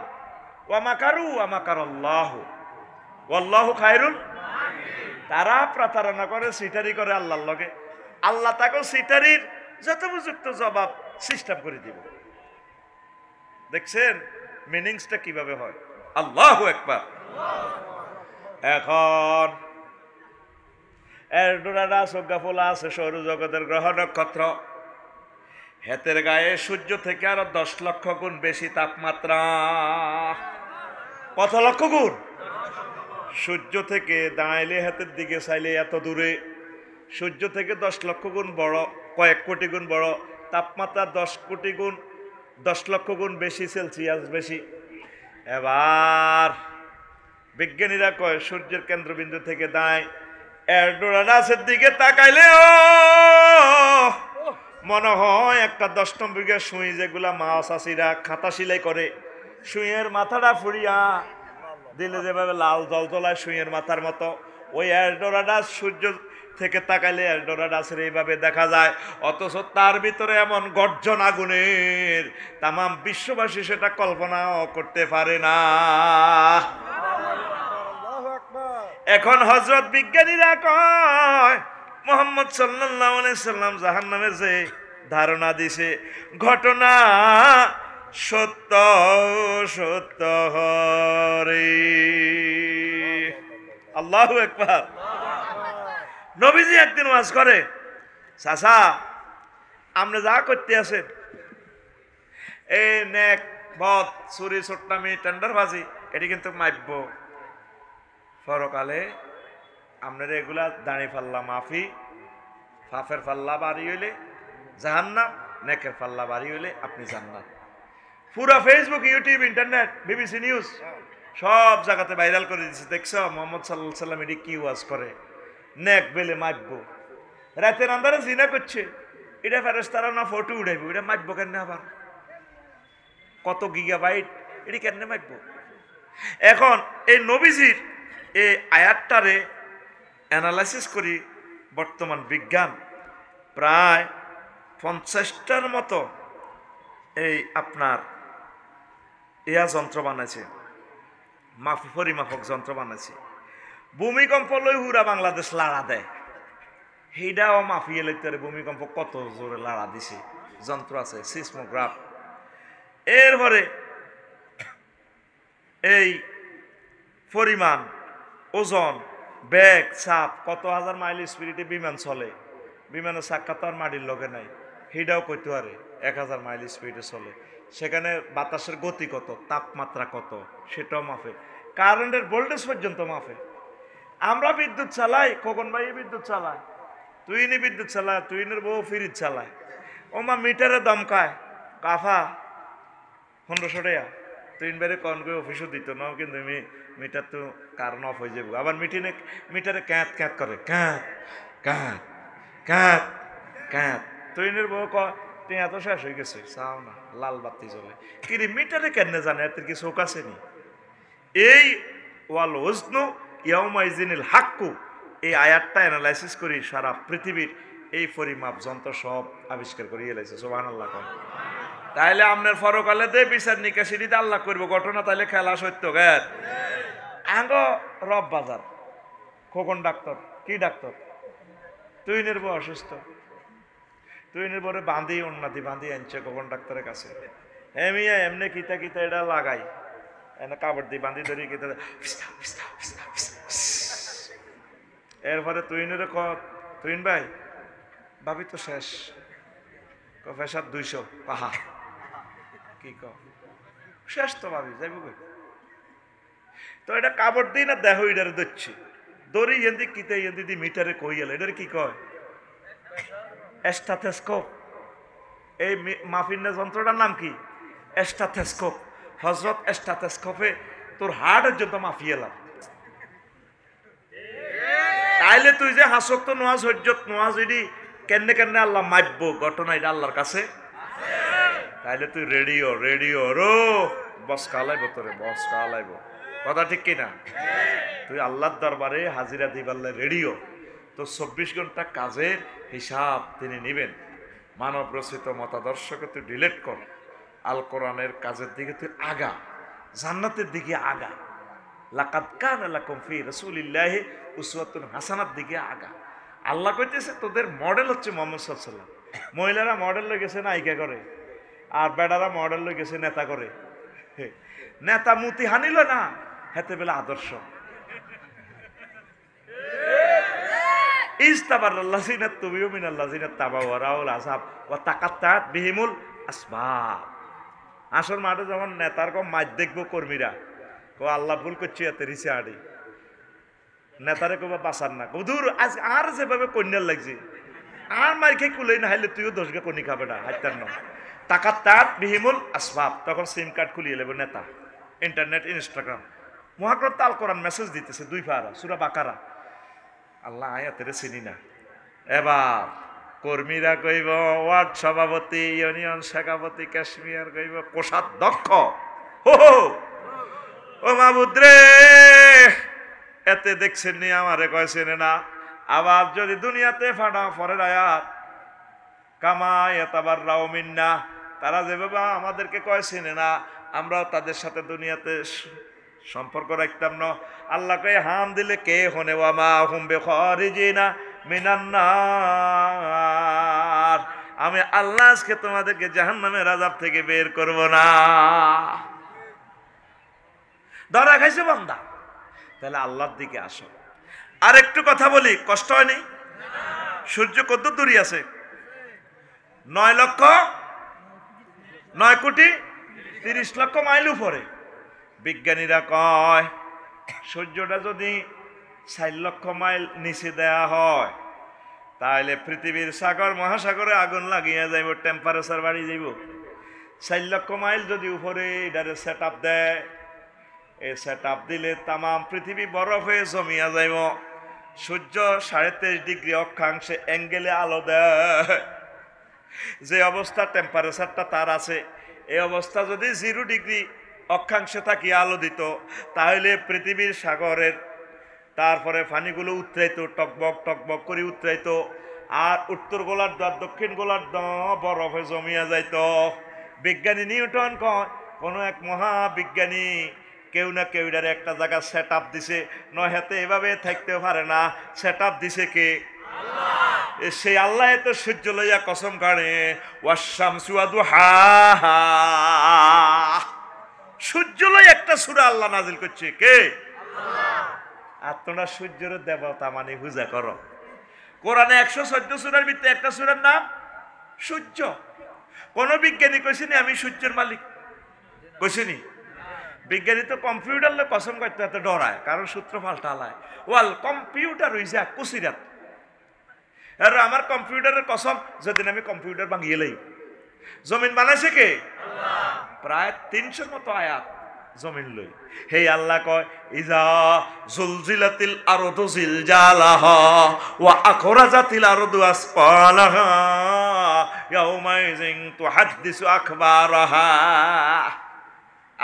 ওয়া মাকারু ওয়া মাকারাল্লাহু ওয়াল্লাহু খায়রুল মাকিরিন। তারা প্রতারণা করে, সিটারি করে আল্লাহর লগে। আল্লাহ তাকে সিটারির যথোপযুক্ত জবাব সিস্টেম করে দিব। দেখছেন মিনিংসটা কিভাবে হয়? আল্লাহু আকবার। এখন এরডোরাডা সজ্ঞা ফোলা আছে সৌরজগতের গ্রহ নক্ষত্র। হেতের গায়ে সূর্য থেকে আরো 10 লক্ষ গুণ বেশি তাপমাত্রা। কত লক্ষ গুণ? সূর্য থেকে দাঁড়াইলে হাতের দিকে চাইলে এত দূরে। সূর্য থেকে 10 লক্ষ গুণ বড়, কয়েক কোটি গুণ বড়। তাপমাত্রা 10 কোটি গুণ, 10 লক্ষ গুণ বেশি, সেলসিয়াস বেশি। এবার বিজ্ঞানীরা কয় সূর্যের কেন্দ্রবিন্দু থেকে দাঁড়ায় এরডোরাডাসের দিকে তাকাইলে মনে হয় একটা 10 নম্বর সুই, যেগুলা মা চাষিরা খাতা সিলাই করে, সুইয়ের মাথাটা ফুরিয়া দিলে যেভাবে লাল জল জ্বলায় সুইয়ের মাথার মতো, ওই এরডোরাডাস সূর্য থেকে তাকাইলে এরডোরাডাসের এইভাবে দেখা যায়। অথচ তার ভিতরে এমন গর্জন আগুনের, তামাম বিশ্ববাসী সেটা কল্পনাও করতে পারে না। এখন হযরত বিজ্ঞানীরা কয় মুহাম্মদ সাল্লাল্লাহু আলাইহি সাল্লাম জাহান্নামের যে ধারণা দিছে, ঘটনা সত্য সত্য হরে। আল্লাহু আকবার। নবীজি একদিন ওয়াজ করে, চাচা আপনি যা করতে আছেন এই নেক বদ চুরি চট্টামি টেন্ডারবাজি, এটি কিন্তু মাইব্য পরকালে আপনার এগুলা দাঁড়িয়ে পাল্লা মাফি, ফাফের পাল্লা বাড়ি হইলে জাহান্নাম, নেকের পাল্লা বাড়ি হইলে আপনি জান্নাত। পুরা Facebook, YouTube, internet, BBC news সব জায়গাতে ভাইরাল করে দিচ্ছে। দেখছো মোহাম্মদ সাল্লাল্লাহু আলাইহি সাল্লাম এটি কি ওয়াজ করে? নেক বেলে মাইব্য, রাতের আন্ধারে জিনা করছে, এটা ফেরেশতারা না ফটো উঠাইব, এটা মাইব্য কেন? আবার কত গিগাবাইট, এটি কেন মাইব্য? এখন এই নবীজির এই আয়াতটারে অ্যানালাইসিস করি বর্তমান বিজ্ঞান প্রায় 50টার মতো এই আপনার যন্ত্র বানাইছে, পরিমাপক যন্ত্র বানাইছে। ভূমিকম্প লই হুরা বাংলাদেশ লাড়া দেয়, সেইটাও মাফিয়ে লইতে পারে ভূমিকম্প কত জোরে লাড়া দিছে, যন্ত্র আছে, সিসমোগ্রাফ। এরপরে এই পরিমাণ, ওজন, বেগ, চাপ, কত হাজার মাইল স্পিডে বিমান চলে, বিমানের চাক্কা তো আর মাটির লগে নাই, সেইটাও কইতে পারে 1000 মাইল স্পিডে চলে। সেখানে বাতাসের গতি কত, তাপমাত্রা কত, সেটাও মাপে। কারেন্টের ভোল্টেজ পর্যন্ত মাপে। আমরা বিদ্যুৎ চালাই, খোকন ভাই বিদ্যুৎ চালায়, তুইনি বিদ্যুৎ চালায়, তুইনের বউ ফ্রিজ চালায়, ওমা মিটারে দমকায় কাফা 1500 টাকা। তুই বেড়ে কন করে অফিসও দিত না, কিন্তু মিটার তো কারণ অফ হয়ে যাবো। আবার মিটারে ক্যাঁত ক্যাঁত করে, ক্যাঁত ক্যাঁত ক্যাঁত ক্যাঁত। তুইনের বউ তুই এত শেষ হয়ে গেছে, চাও না, লাল বাতি জ্বলে। কিন্তু মিটারে কেন জানে, এত কি চোখ আছে নি? এই ওয়াল ওজনু ইয়াউমাইজিনিল হাক্কু, এই আয়াতটা অ্যানালাইসিস করি সারা পৃথিবীর এই পরিমাপ যন্ত্র সব আবিষ্কার করে এলাইছে। সুবহানাল্লাহ। তাইলে আপনার পরকালে দে বিচার নিকাশিতে আল্লাহ করবো ঘটনা, তাইলে খেলা সত্য গ্যার। আঙ্গ রব বাজার খোকন ডাক্তার, কি ডাক্তার? তুই নির্ভর অসুস্থ, তুই নির্ভরে বাঁধি উন্নতি বাঁধি আনছে খোকন ডাক্তারের কাছে। মিয়া এমনি কিতা কিতা এটা লাগাই, এনে কাপড় দিয়ে বাঁধি ধরি কিতা। এরপরে তুইনের তুইন ভাই ভাবি তো শেষ, প্রেশার 200 পাহা কি ক শেষ তো ভাবি যাইব কই তো এটা কাপড় দিই না দেহ এটারে দিচ্ছি দড়ি এন্দি কিতে এন্দি দি মিটারে কই গেল এটার কি কয় স্ট্যাথোস্কোপ এই মাফিনের যন্ত্রটার নাম কি স্ট্যাথোস্কোপ হযরত স্ট্যাথোস্কোপে তোর হার্টের জন্য মাফি এলাম তাইলে তুই যে হাসক তো নোয়াজ হজ্জত নোয়াজ এডি কেন্নে কেন্নে আল্লাহ মাপবো ঘটনা এটা আল্লাহর কাছে তাইলে তুই রেডিও রেডিও রো বস কালাইব তোরে বস কালাইব কথা ঠিক কিনা তুই আল্লাহর দরবারে হাজিরা দিবাল্লে রেডিও তো 24 ঘন্টা কাজের হিসাব তিনি নেবেন মানব রচিত মতাদর্শকে তুই ডিলেট কর আল কোরআনের কাজের দিকে তুই আগা জান্নাতের দিকে আগা লাকাদ কানা লাকুম ফি রাসূলিল্লাহি উসওয়াতুন হাসানার দিকে আগা আল্লাহ কইতেছে তোদের মডেল হচ্ছে মুহাম্মদ সাল্লাল্লাহু আলাইহি ওয়াসাল্লাম মহিলারা মডেল লই গেছে নায়িকা করে আর বেড়ারা মডেল লই গেছে নেতা করে নেতা মুতি হানিল না হেতে বেলা আদর্শ ইস্তাবারাল্লাযিনা তুবিউ মিনাল্লাযিনা তাবাউ ওয়ারাউল আযাব ওয়া তাকাত্তাত বিহিমুল আসবাব আসল মাঠে যখন নেতার কম মাছ দেখবো কর্মীরা কো আল্লাহ ভুল করছি এতে রিসে আড়ি নেতারে কবা বাঁচার না দূর আজ আর যেভাবে কন্যার লাগছে আর মার খেয়ে কুলেই না হাইলে তুইও 10 গে কনি খাবে না হাইতার ন টাকার তার বিহিমুল আসবাব তখন সিম কার্ড খুলিয়ে নেবে নেতা ইন্টারনেট ইনস্টাগ্রাম মহাগ্রত আল কোরআন মেসেজ দিতেছে 2 পারা সূরা বাকারা আল্লাহ আয়াতের চিনি না এবার কর্মীরা কইব ওয়ার্ড সভাপতি ইউনিয়ন সভাপতি কাশ্মীর কইব কোষাধ্যক্ষ হো ও মাবুদ রে এতে দেখছেন নি আমারে কইছেন না আবার যদি দুনিয়াতে ফাটা পরের আয়াত কামা ইয়াতাবাররাউ মিন্না তারা যেভাবে আমাদেরকে কইছেন না আমরাও তাদের সাথে দুনিয়াতে সম্পর্ক রাখতাম না আল্লাহ কয় হাম দিলে কে হনে ওয়া মা হুম বিখারিজিনা মিনান নার আমি আল্লাহ আজকে তোমাদেরকে জাহান্নামের আযাব থেকে বের করব না ধরা খাইছে বান্দা তাহলে আল্লাহর দিকে আসো আর একটু কথা বলি কষ্ট হয়নি সূর্য কত দূরে আছে 9 কোটি 30 লক্ষ মাইল উপরে বিজ্ঞানীরা কয় সূর্যটা যদি 4 লক্ষ মাইল নিচে দেয়া হয় তাহলে পৃথিবীর সাগর মহাসাগরে আগুন লাগিয়ে যাইব টেম্পারেচার বাড়ি যাইব 4 লক্ষ মাইল যদি উপরে এটারে সেট আপ দেয় এই সেট আপ দিলে তাম পৃথিবী বরফ হয়ে জমিয়া যাইব সূর্য 23.5 ডিগ্রি অক্ষাংশে অ্যাঙ্গেলে আলো দেয় যে অবস্থা টেম্পারেচারটা তার আছে এই অবস্থা যদি 0 ডিগ্রি অক্ষাংশে থাকি আলো দিত তাহলে পৃথিবীর সাগরের তারপরে পানিগুলো উতরাইতো টকবক করে উতরাইতো আর উত্তর গোলার্ধ আর দক্ষিণ গোলার্ধ বরফে জমিয়া যাইত বিজ্ঞানী নিউটন কয় কোনো এক মহাবিজ্ঞানী কেউ না কেউ এটার একটা জায়গা সেট আপ দিছে নহেতে এভাবে থাকতে পারে না সেট আপ দিছে কে আল্লাহ সেই আল্লাহ তো সূর্য লইয়া কসম কাড়ে ওয়াশামসু ওয়াদুহাহা সূর্য লই একটা সূরা আল্লাহ নাজিল করছে কে আল্লাহ আর তোমরা সূর্যের দেবতা মানে পূজা করো কোরআনে 114 সূরার ভিতরে একটা সূরার নাম সূর্য কোন বিজ্ঞানী কইছেনি আমি সূর্যের মালিক কইছেনি বিজ্ঞানী তো কম্পিউটার লে কসম করতে এত ডরায় কারণ সূত্র পাল্টালায় ওয়াল কম্পিউটার হইছে কুসিরাত আর আমার কম্পিউটারের কসম যেদিন আমি কম্পিউটার ভাঙিয়ে লই জমিন বানাইছে কে আল্লাহ প্রায় 300 মতো আয়াত জমিন লই হে আল্লাহ কয় ইজা জুলজিলাতিল আরদু জিলজালাহা ওয়া আখরাজাতিল আরদু আসফালাহা ইয়াউমাইযিন তুহাদ্দিসু আখবারাহা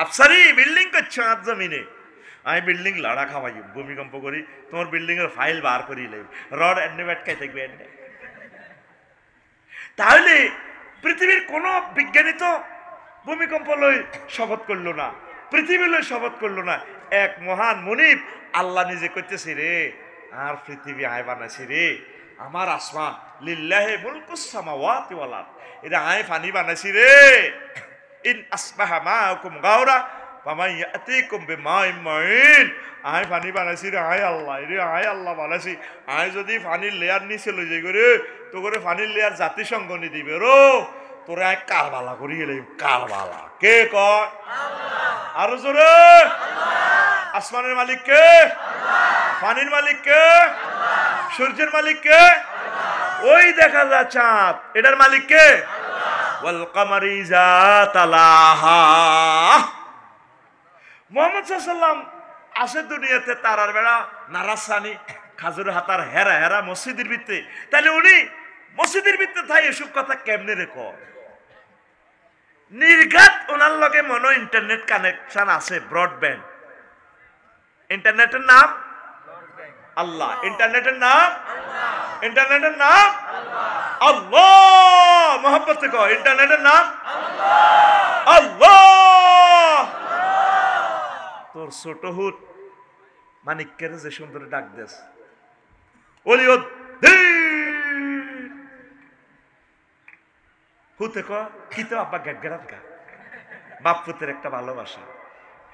আফসারি বিল্ডিং করছো আজ জমিনে আমি বিল্ডিং লাড়া খাওয়াই ভূমিকম্প করি তোমার বিল্ডিং এর ফাইল বার করি লাই রড এন্ডেবেট খাই থাকবে এন্ডে তাহলে পৃথিবীর কোন বিজ্ঞানী তো ভূমিকম্প লই শপথ করলো না পৃথিবী লই শপথ করলো না এক মহান মুনিব আল্লাহ নিজে কইতেছে রে আর পৃথিবী আয় বানাইছি রে আমার আসমান লিল্লাহি মুলকুস সামাওয়াতি ওয়াল আরদ এটা আয় পানি বানাইছি রে ইন আসবাহা মাআকুম গাওরা ফামান ইয়াতিকুম বিমাইন মাইন আয় পানি বানাইছি রে আয় আল্লাহ বানাইছি আয় যদি পানির লেয়ার নিচে লই যাই করে তো করে পানির লেয়ার জাতিসংঘ নি দিবে রো তোরা এক কারবালা করি গেলে কারবালা কে কয় আরো জোরে আসমানের মালিক কে পানির মালিক কে সূর্যের মালিক কে ওই দেখা যায় চাঁদ এটার মালিক কে ওয়াল কামারি ইযা তালাহা মুহাম্মদ সাল্লাল্লাহু আলাইহি ওয়াসাল্লাম আসে দুনিয়াতে তারার বেড়া নারাসানি খাজুর হাতার হেরা হেরা মসজিদের ভিতরে তাহলে উনি মসজিদের ভিতরে তাই এসব কথা কেমনে রেখো নির্ঘাত ওনার লগে মনো ইন্টারনেট কানেকশন আছে ব্রডব্যান্ড ইন্টারনেটের নাম আল্লাহ ইন্টারনেটের নাম ইন্টারনেটের নাম আল্লাহ মোহাম্মত থেকে ইন্টারনেটের নাম আল্লাহ তোর ছোট হুট মানিকের যে সুন্দর ডাক দেস হুতে কি তো আব্বা গেটগেরাত গা বাপ পুতের একটা ভালোবাসা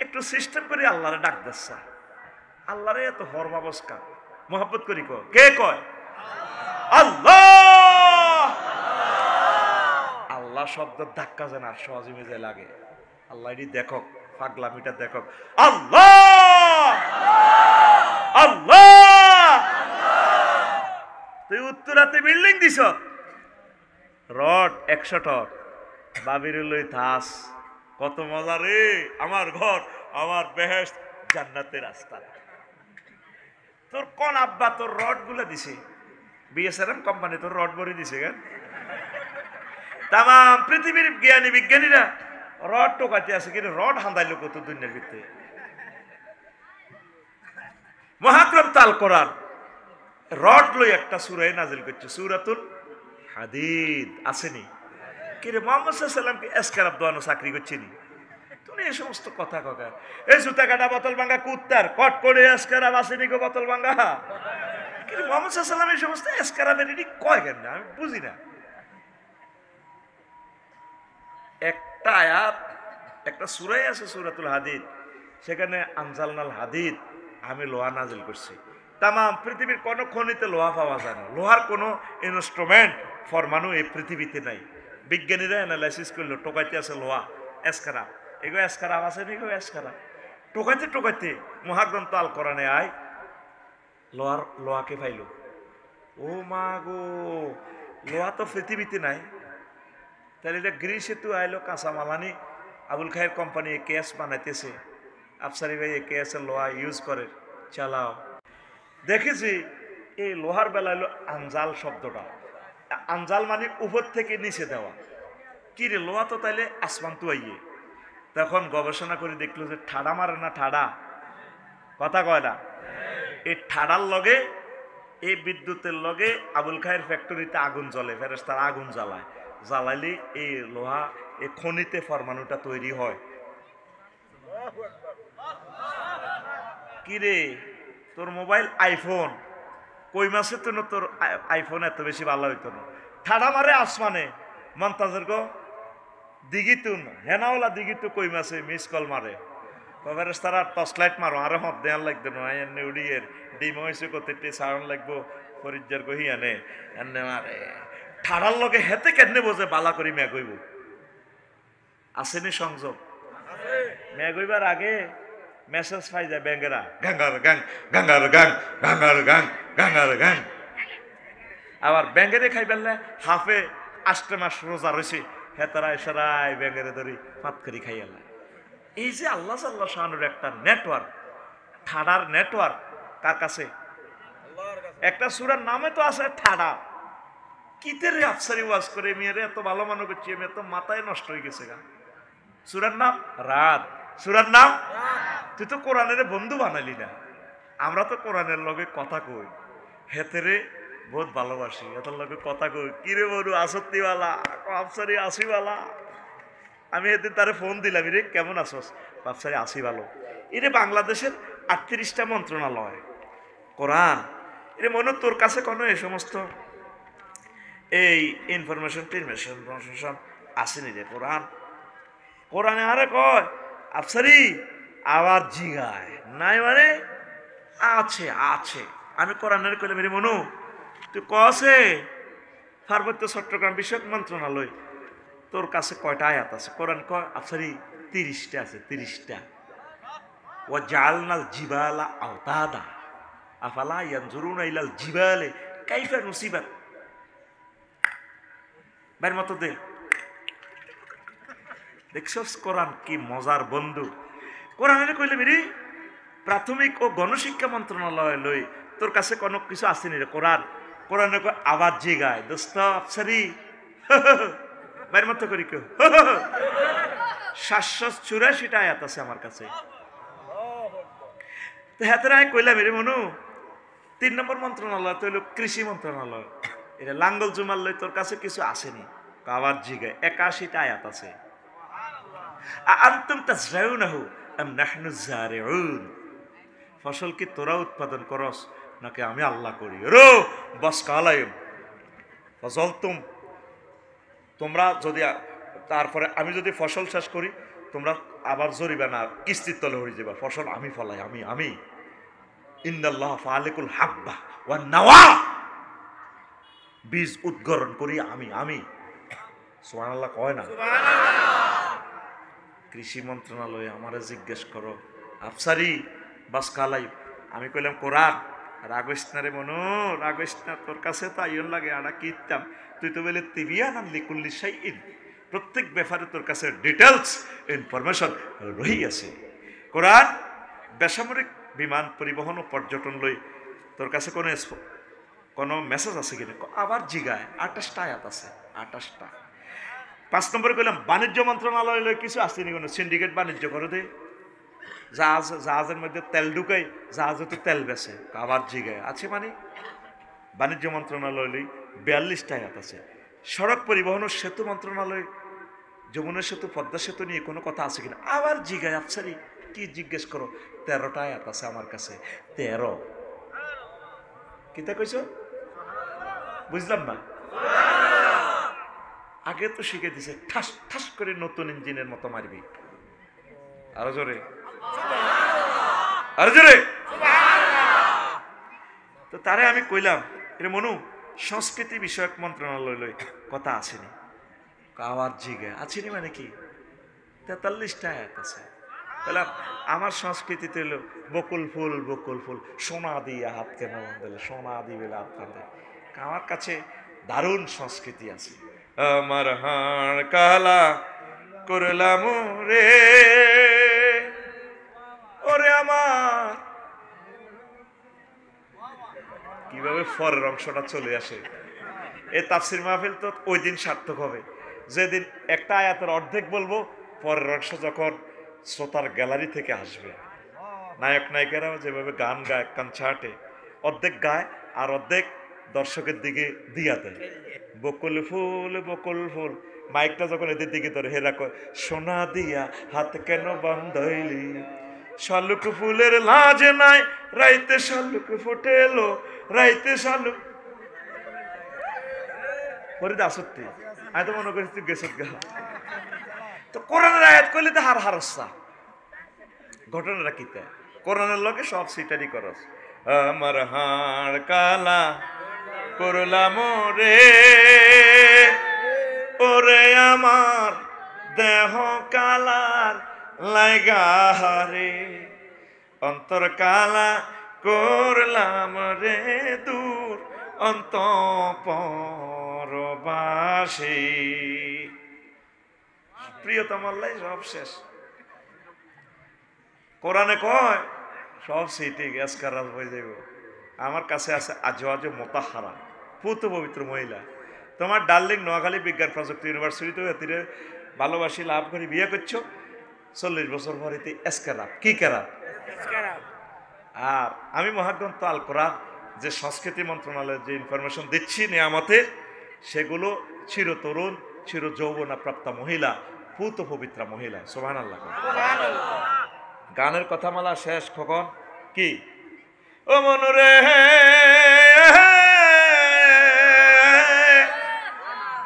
একটু সিস্টেম করে আল্লাহরে ডাক দেস আল্লাহরে এত হরবাবস্কা মোহাব্বত করি কে কয় আল্লাহ আল্লাহ শব্দ ধাক্কা যেন আর সহজে মেজে লাগে আল্লাহ এটি দেখো পাগলামিটা দেখো আল্লাহ আল্লাহ তুই উত্তরাতে বিল্ডিং দিছ রড 100 টন বাবির লই থাস কত মজা রে আমার ঘর আমার বেহেশত জান্নাতের রাস্তা তোর কোন আব্বা তোর রড গুলা দিছে বিএসআরএম কোম্পানি তোর রড ভরে দিছে কেন তাম পৃথিবীর জ্ঞানী বিজ্ঞানীরা রড টোকাতে আছে কিন্তু রড হান্দাইলো কত দুনিয়ার ভিতরে মহাগ্রন্থ আল কোরআন রড লই একটা সূরা নাজিল করছে সূরাতুল হাদিদ আসেনি কিরে মুহাম্মদ সাল্লাল্লাহু আলাইহি ওয়াসাল্লাম কি এসকারাব দোয়ানো চাকরি করছেনি তুমি এই সমস্ত কথা কথা এই জুতা কাটা বোতল ভাঙা কুত্তার কট করে এসকারাব আসেনি গো বোতল ভাঙা কিরে মুহাম্মদ সাল্লাল্লাহু আলাইহি ওয়াসাল্লাম এই সমস্ত এসকারাবের এটি কয় কেন আমি বুঝি না একটা আয়াত একটা সূরাই আছে সূরাতুল হাদিদ সেখানে আনজালনাল হাদিদ আমি লোহা নাজিল করছি তাম পৃথিবীর কোনো খনিতে লোহা পাওয়া যায় না লোহার কোনো ইনস্ট্রুমেন্ট ফরমানো এই পৃথিবীতে নাই বিজ্ঞানীরা অ্যানালাইসিস করলো টোকাইতে আছে লোহা এসকারাব এগো এসকারাব আছে এগো এসকারাব টোকাইতে টোকাইতে মহাগ্রন্থ আল কোরআনে আয় লোহাকে পাইল ও মা গো লোহা তো পৃথিবীতে নাই তাহলে এটা গ্রিস সেতু আইলো কাঁচামালানি আবুল খায়ের কোম্পানি কেস বানাইতেছে আফসারি ভাই কেস এর লোহা ইউজ করে চালাও দেখেছি এই লোহার বেলা হলো আনজাল শব্দটা আনজাল মানে উপর থেকে নিচে দেওয়া কি রে লোহা তো তাইলে আসমান তো আইয়ে তখন গবেষণা করে দেখলো যে ঠাডা মারে না ঠাডা কথা কয় না এই ঠাডার লগে এই বিদ্যুতের লগে আবুল খায়ের ফ্যাক্টরিতে আগুন জ্বলে ফেরেশতারা আগুন জ্বালায় জ্বালাইলে এই লোহা এই খনিতে ফরমানুটা তৈরি হয় কি রে তোর মোবাইল আইফোন কই মাসে তো তোর আইফোন এত বেশি ভালো হইতো না ঠাডা মারে আসমানে মন্তাজের গো দিঘিতুন হেনাওলা দিঘিতু কই মাসে মিস কল মারে ফেরেশতারা টর্চ লাইট মারো আরে হত দেয়ার লাগতো না এনে উড়িয়ের ডিম হয়েছে কতটি সাউন্ড লাগবো ফরিজ্জার গহি আনে এনে মারে ঠাড়ার লগে হেতে কেনে বোঝে বালা করি মেঘ হইব আসেনি সংযোগ মেঘ হইবার আগে মেসেজ পাই যায় ব্যাঙ্গেরা গাঙ্গার গাং গাঙ্গার গাং গাঙ্গার গাং গাঙ্গার গাং আবার ব্যাঙ্গেরে খাই ফেললে হাফে 8 মাস রোজা রয়েছে হেতারা এসারাই ব্যাঙ্গেরে ধরি পাত করি খাই আল্লাহ এই যে আল্লাহ সাল্লাহ শাহানুর একটা নেটওয়ার্ক ঠাডার নেটওয়ার্ক কার কাছে একটা সূরার নামে তো আছে ঠাডা কিতের আফসারি ওয়াজ করে মেয়েরে এত ভালো মনে করছি আমি এত মাথায় নষ্ট হয়ে গেছে গা সূরার নাম রাত সূরার নাম তুই তো কোরআনের বন্ধু বানালি না আমরা তো কোরআনের লগে কথা কই হেতেরে বহুত ভালোবাসি এটার লগে কথা কই কিরে বড়ু আসত্তিওয়ালা আফসারি আসিওয়ালা আমি এদিন তারে ফোন দিলাম রে কেমন আসস আফসারি আসি ভালো এরে বাংলাদেশের 38টা মন্ত্রণালয় কোরআন এরে মনে তোর কাছে কোনো এই সমস্ত এই ইনফরমেশন আসেনি রে কোরআন কোরআনে আরে কয় আফসারি আবার জিগায় নাই মানে আছে আছে আমি কোরআনের কইলে মেরে মনু তুই কসে পার্বত্য চট্টগ্রাম বিষয়ক মন্ত্রণালয় তোর কাছে কয়টা আয়াত আছে? কোরআন কয় আফসারি 30টা আছে, 30টা। ও জালনাল জিবালা আওতাদা আফালা ইয়ানজুরুনা ইলাল জিবালে কাইফা নুসিবাত। বের মতো দে, দেখছস কোরআন কি মজার বন্ধু। কোরআনের কইলে মেরি প্রাথমিক ও গণশিক্ষা মন্ত্রণালয় লই তোর কাছে কোনো কিছু আসেনি রে কোরআন। কোরআনে আবার জিগায় দোস্ত আফসারি বের মতো করি কেউ 784টা আয়াত আছে আমার কাছে। তো হাতেরায় কইলাম রে মনু 3 নম্বর মন্ত্রণালয় তো হলো কৃষি মন্ত্রণালয়, এটা লাঙ্গল জুমাল লই তোর কাছে কিছু আসেনি? আবার জিগায় 81টা আয়াত আছে। আনতুম তাজরাউনাহু আম নাহনু জারিউন, ফসল কি তোরা উৎপাদন করস নাকি আমি আল্লাহ করি? রো বাস কালাইম ফসল তোমরা যদি, তারপরে আমি যদি ফসল চাষ করি তোমরা আবার জরিমানা কিস্তির তলে হয়ে যাবে। ফসল আমি ফলাই, আমি ইন্নাল্লাহ ফালিকুল হাব্বা ওয়ান নাওয়া, বীজ উদ্গরণ করি আমি সুবহানাল্লাহ কয় না? কৃষি মন্ত্রণালয়ে আমারে জিজ্ঞেস করো আফসারি বাস কালাই, আমি কইলাম কোরআন। রাগস না রে মনু, রাগস না, তোর কাছে তো আইন লাগে আড়া কিতাম, তুই তো বলে তিবিয়ান লিকুল্লি শাইইন, প্রত্যেক ব্যাপারে তোর কাছে ডিটেলস ইনফরমেশন রহি আছে। কোরআন বেসামরিক বিমান পরিবহন ও পর্যটন লই তোর কাছে কোনো মেসেজ আছে কিনা? আবার জিগায় 28টা আয়াত আছে, 28টা। 5 নম্বরে কইলাম বাণিজ্য মন্ত্রণালয় লই কিছু আসেনি কোনো? সিন্ডিকেট বাণিজ্য করে দে, জাহাজের মধ্যে তেল ঢুকাই, জাহাজে তো তেল বেচে, আবার জিগায় আছে মানে? বাণিজ্য মন্ত্রণালয় লই 42টা আয়াত আছে। সড়ক পরিবহন ও সেতু মন্ত্রণালয় যমুনা সেতু পদ্মা সেতু নিয়ে কোনো কথা আছে কিনা? আবার জিগায় আফসারি কি জিজ্ঞেস করো? 13টা আয়াত আছে আমার কাছে। 13 কিতা কইছ? বুঝলাম না। আগে তো শিখে দিছে ঠাস ঠাস করে নতুন ইঞ্জিনের মতো মারবি। আরো জোরে, আরো জোরে। তো তারে আমি কইলাম রে মনু সংস্কৃতি বিষয়ক মন্ত্রণালয় লই কথা আসেনি? আবার জিগে আছেনি মানে কি? 43টা আয়াত আছে। বললাম আমার সংস্কৃতিতে হলো বকুল ফুল সোনা দিয়ে হাত কেন দিলে, সোনা দিবে হাত কাঁদে। আমার কাছে দারুণ সংস্কৃতি আছে। আমার হাড় কালা করলাম রে, ওরে আমার, কিভাবে পরের অংশটা চলে আসে। এই তাফসির মাহফিল তো ওই দিন সার্থক হবে যেদিন একটা আয়াতের অর্ধেক বলবো, পরের অংশ যখন শ্রোতার গ্যালারি থেকে আসবে। নায়ক নায়িকারাও যেভাবে গান গায় কনসার্টে, অর্ধেক গায় আর অর্ধেক দর্শকের দিকে দিয়া দেয়। বকুল ফুল মাইকটা যখন এদের দিকে ধরে হেরা কয় সোনা দিয়া হাত কেন বান্ধইলি, শালুক ফুলের লাজ নাই রাইতে শালুক ফুটেলো, রাইতে শালুক ফরিদা সত্যি আমি তো মনে করি তুই গেছত গা। তো কোরআনের আয়াত করলে তো হারসা ঘটনাটা কিতা? কোরআনের লোকে সব সিটারি করস। আমার হাড় কালা করলাম রে, ওরে আমার দেহ কালার লাগা রে, অন্তর কালা করলাম রে দূর অন্তঃপরবাসী। প্রিয়তম আল্লাহ সব শেষ। কোরআনে কয় সব সিটি গ্যাস কারাজ হয়ে যাব। আমার কাছে আছে আজওয়াজ মোতাহারা, পুত পবিত্র মহিলা। তোমার ডার্লিং নোয়াখালী বিজ্ঞান প্রযুক্তি ইউনিভার্সিটিতে এতে ভালোবাসি লাভ করে বিয়ে করছো, 40 বছর পর এতে এসকারাপ। কি কেরাপ? আর আমি মহাগ্রন্থ আল কোরআন যে সংস্কৃতি মন্ত্রণালয়ের যে ইনফরমেশন দিচ্ছি নিয়ামতের, সেগুলো চিরতরুণ চির যৌবনা প্রাপ্তা মহিলা, পুত পবিত্রা মহিলা। সুবহানাল্লাহ। গানের কথা মালা শেষ। কখন কি ও মনুরে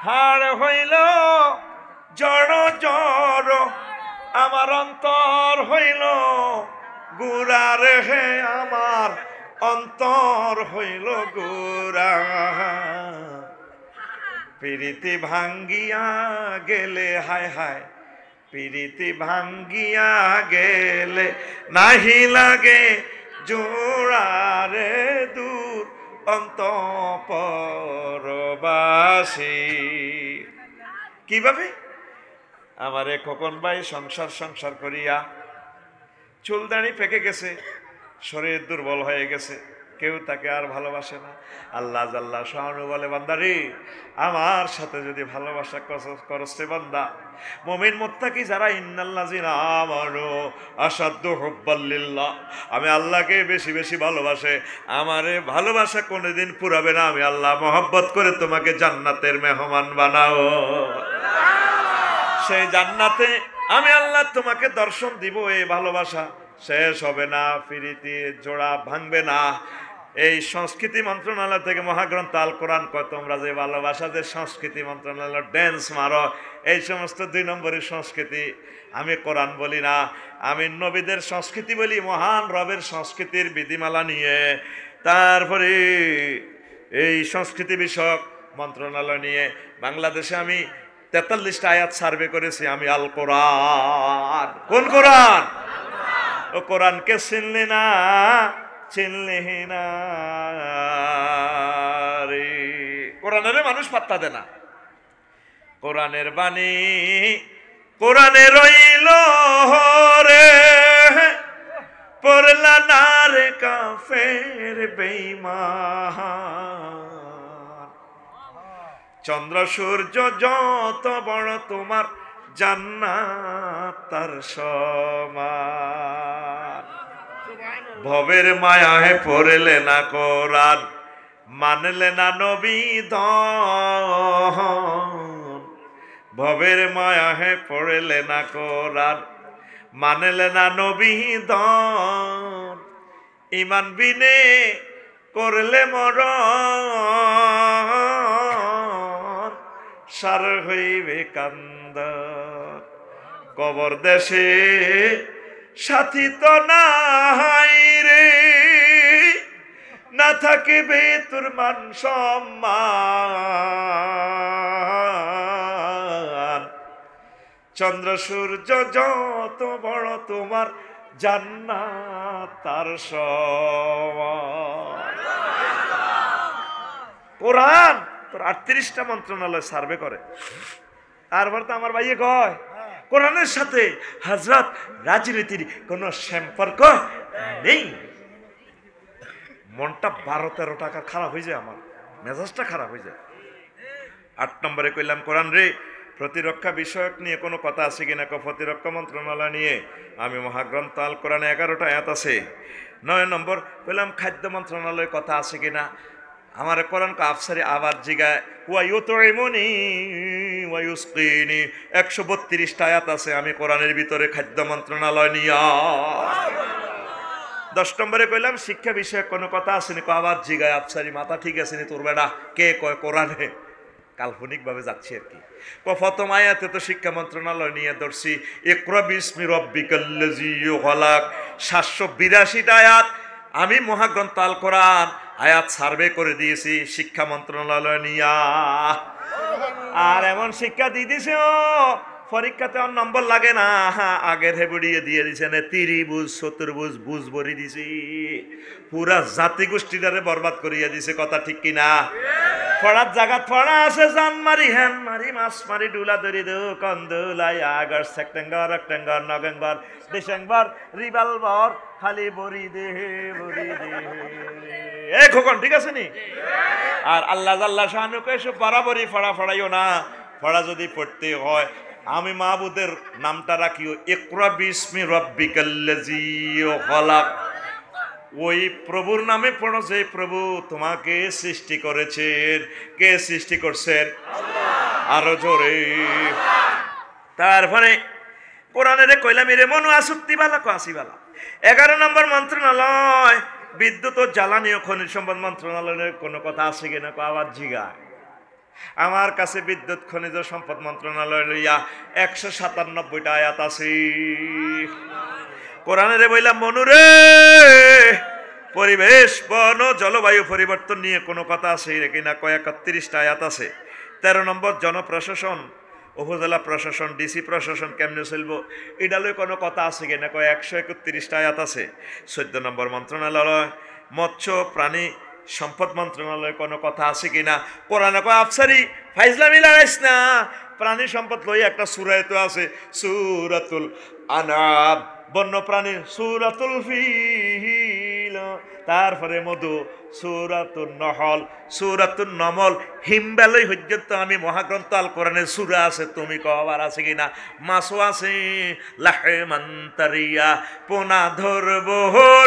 হাড় হইল জড় জড়, আমার অন্তর হইল গুড়া রে, আমার অন্তর হইল গুড়া। প্রীতি ভাঙ্গিয়া গেলে, হায় হায় প্রীতি ভাঙ্গিয়া গেলে নাহি লাগে জোড়ারে দূর অন্তঃপরবাসী। কিভাবে? আমারে খোকন ভাই সংসার করিয়া চুলদাড়ি পেকে গেছে, শরীর দুর্বল হয়ে গেছে, কেউ তাকে আর ভালোবাসে না। আল্লাহ জাল্লা শানু বলে, বান্দারে আমার সাথে যদি ভালোবাসা করছে বান্দা, মুমিন মুত্তাকি যারা, ইন্নাল্লাযিনা আমানু আশাদ্দু হুব্বাল্লিল্লাহ, আমি আল্লাহকে বেশি বেশি ভালোবাসে, আমারে ভালোবাসা কোনোদিন পুরাবে না। আমি আল্লাহ মহব্বত করে তোমাকে জান্নাতের মেহমান বানাও। সেই জান্নাতে আমি আল্লাহ তোমাকে দর্শন দিব। এই ভালোবাসা শেষ হবে না, প্রীতি জোড়া ভাঙবে না। এই সংস্কৃতি মন্ত্রণালয় থেকে মহাগ্রন্থ আল কোরআন কয়, তোমরা যে ভালোবাসা, যে সংস্কৃতি মন্ত্রণালয় ড্যান্স মারো, এই সমস্ত 2 নম্বরের সংস্কৃতি। আমি কোরআন বলি না, আমি নবীদের সংস্কৃতি বলি, মহান রবের সংস্কৃতির বিধিমালা নিয়ে। তারপরে এই সংস্কৃতি বিষয়ক মন্ত্রণালয় নিয়ে বাংলাদেশে আমি 43টা আয়াত সার্ভে করেছি। আমি আল কোরআন, কোন কোরআন? ও কোরআনকে চিনলি না, চিনলি না রে। কোরআনের মানুষ পাত্তা দেয় না। কোরআনের বাণী কোরআনে রইল রে, পড়লা না রে কাফের বেঈমান। চন্দ্র সূর্য যত বড় তোমার জান্নাত তার সমান। ভবের মায়াহে পড়লে না কোরআন, মানলে না নবী দন। ভবের মায়াহে পড়লে না কোরআন, মানলে না নবী দন। ইমান বিনে করলে মরণ, সার হইবে কান্দন। কবর দেশে সাথী তো নাই রে, না থাকিবে তোর মান সম্মান। চন্দ্র সূর্য যত বড় তোমার জান্নাত তার সমান। কোরআন তোর 38টা মন্ত্রণালয় সার্ভে করে। তারপর তো আমার ভাইয়ে কয়, কোরআনের সাথে হযরত রাজনীতির কোনো সম্পর্ক নেই। মনটা 12-13 টাকা খারাপ হয়ে যায়, আমার মেজাজটা খারাপ হয়ে যায়। 8 নম্বরে কইলাম, কোরআন রে প্রতিরক্ষা বিষয়ক নিয়ে কোনো কথা আছে কিনা? প্রতিরক্ষা মন্ত্রণালয় নিয়ে আমি মহাগ্রন্থ আল কোরআনে 11টা আয়াত আছে। 9 নম্বর কইলাম খাদ্য মন্ত্রণালয়ের কথা আছে কিনা? আমার কোরআন আফসারি আবার জিগায়, ওয়া ইউতইমুনি ওয়া ইউসকিনি, 132টা আয়াত আছে আমি কোরআনের ভিতরে খাদ্য মন্ত্রণালয় নিয়া। 10 নম্বরে কইলাম শিক্ষা বিষয়ে কোনো কথা আসেনি, আবার জিগায় আফসারি, মাথা ঠিক আছে নি তোর বেটা? কে কয় কোরআনে? কাল্পনিক ভাবে যাচ্ছি আর কি। প্রথম আয়াতে তো শিক্ষা মন্ত্রণালয় নিয়ে ধরছি, ইকরা বিসমি রাব্বিকাল্লাযী খালাক, 782টা আয়াত আমি মহাগ্রন্থ আল কোরআন আয়াত সার্ভে করে দিয়েছি শিক্ষা মন্ত্রণালয় নিয়া। আর এমন শিক্ষা দিয়ে দিছে, পরীক্ষাতে আর নম্বর লাগে না, আগের হেবুড়িয়ে দিয়ে দিছে না, 30 চতুর্ভুজ বুঝ ভরি দিছি, পুরা জাতি গোষ্ঠীটারে বরবাদ করিয়া দিছে। কথা ঠিক কিনা? পড়ার জায়গা পড়া আছে, জান মারি হ্যান মারি মাছ মারি ডুলা ধরি দু কন্দুলাই, August September October November December revolver খালি বরি দে বরি দে। এ খোকন ঠিক আছে নি? আর আল্লাহ জাল্লা শানুকে এসব বরাবরই পড়া পড়াইও না। পড়া যদি পড়তে হয় আমি মাহবুদের নামটা রাখিও, ইকরা বিসমি রাব্বিকাল্লাযী খালাক। ওই প্রভুর নামে পড়ো যে প্রভু তোমাকে সৃষ্টি করেছেন। কে সৃষ্টি করছেন? আরো জোরে। তারপরে কোরআনের কইলাম রে মনু আসুক্তি বালা কাশি বালা। 11 নম্বর মন্ত্রণালয় বিদ্যুৎ ও জ্বালানি ও খনিজ সম্পদ মন্ত্রণালয়ের কোনো কথা আছে কিনা? আবার জিগায়। আমার কাছে বিদ্যুৎ খনিজ সম্পদ মন্ত্রণালয় লইয়া 197টা আয়াত আছে। কোরআনে বললাম মনুরে পরিবেশ বন জলবায়ু পরিবর্তন নিয়ে কোনো কথা আছে কিনা? 31টা আয়াত আছে। 13 নম্বর জনপ্রশাসন, উপজেলা প্রশাসন, ডিসি প্রশাসন কেমনে চলবো এটা লই কোনো কথা আছে কিনা কয় 131টা আয়াত আছে। 14 নম্বর মন্ত্রণালয় মৎস্য প্রাণী সম্পদ মন্ত্রণালয় কোনো কথা আছে কিনা। কোরআনে কয় আফসারি ফাইজলামি লাগাইস না, প্রাণী সম্পদ লই একটা সূরা তো আছে সূরাতুল আনাম, বন্যপ্রাণী সূরাতুল ফিল, তারপরে মধু সূরাতুন নহল, সূরাতুন নমল, হিমবালয় পর্যন্ত আমি মহাগ্রন্থ আল কোরআনের সূরা আছে, তুমি কবার আছে কিনা। মাছও আছে লাহমান তারিয়া, পোনা ধরবো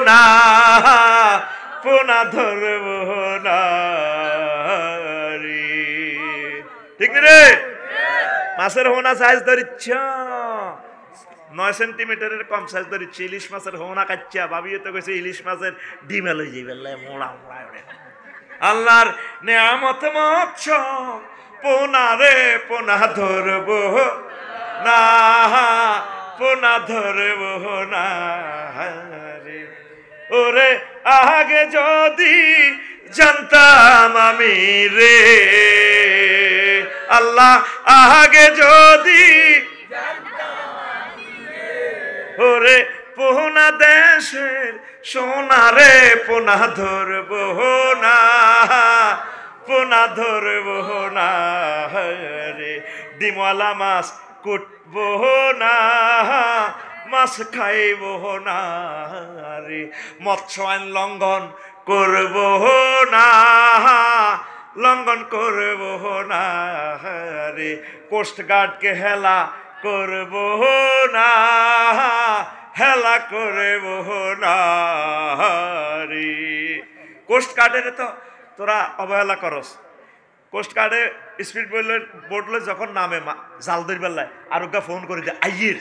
না, পোনা ধরবো না রে, ঠিক না রে? মাছের হোনা সাইজ ধরিচ্ছ 9 সেন্টিমিটারের কম সাইজ ধরিচ্ছি, ইলিশ মাছের হোনা কাচ্চা ভাবিয়ে তো কইছে ইলিশ মাছের ডিমে লই যাই বেলা মোড়া মোড়া। আল্লাহর নেয়ামত মৎস্য পোনা রে, পোনা ধরবো না, পোনা ধরবো না রে। ওরে আগে যদি জানতাম আমি রে, আল্লাহ আগে যদি ওরে পোনা দেশের সোনা রে, পোনা ধরবো না, পোনা ধরবো না রে। ডিমওয়ালা মাছ কুটবো না, মাছ খাইবো না রে। মৎস্য আইন লঙ্ঘন করবো না, লঙ্ঘন করবো না রে। কোস্ট গার্ডকে হেলা করবো না, হেলা করবো না রে। কোস্ট গার্ডের তো তোরা অবহেলা করস। কোস্ট গার্ডে স্পিড বোর্ডলে যখন নামে জাল ধরি বেলায় আরোগ্যা ফোন করে দে, আইয়ের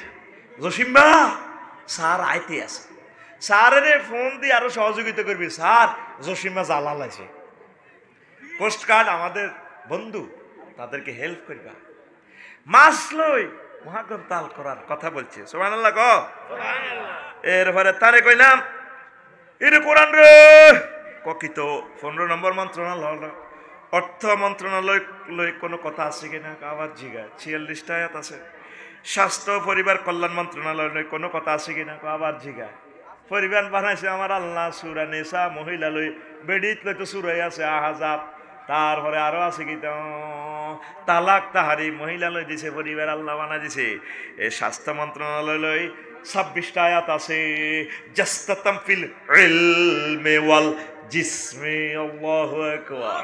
জসিম্বা স্যার আইতে আছে, স্যারের ফোন দিয়ে আরো সহযোগিতা করবি, স্যার জসিম্বা জাল আছে। কোস্ট গার্ড আমাদের বন্ধু, তাদেরকে হেল্প করবা। মাছ লই মহাগ্রন্থ আল করার কথা বলছে, সুবহানাল্লাহ ক। এরপরে তারে কইলাম এরে কোরআন রে ককিত 15 নম্বর মন্ত্রণালয় অর্থ মন্ত্রণালয় লই কোনো কথা আছে কিনা আবার জিগায়, 46টা আয়াত আছে। স্বাস্থ্য পরিবার কল্যাণ মন্ত্রণালয় লই কোনো কথা আছে কিনা আবার জিগায়। পরিবার বানাইছে আমার আল্লাহ, সূরা নিসা মহিলা লই, বেডিত লই তো সূরাই আছে আহজাব, তারপরে আরো আছে কি তালাক তাহারি মহিলা লই দিছে, পরিবার আল্লাহ বানা দিছে। এই স্বাস্থ্য মন্ত্রণালয় লই 26টা আয়াত আছে। জাস্তাতাম ফিল ইলমি ওয়াল জিসমে, আল্লাহু আকবার।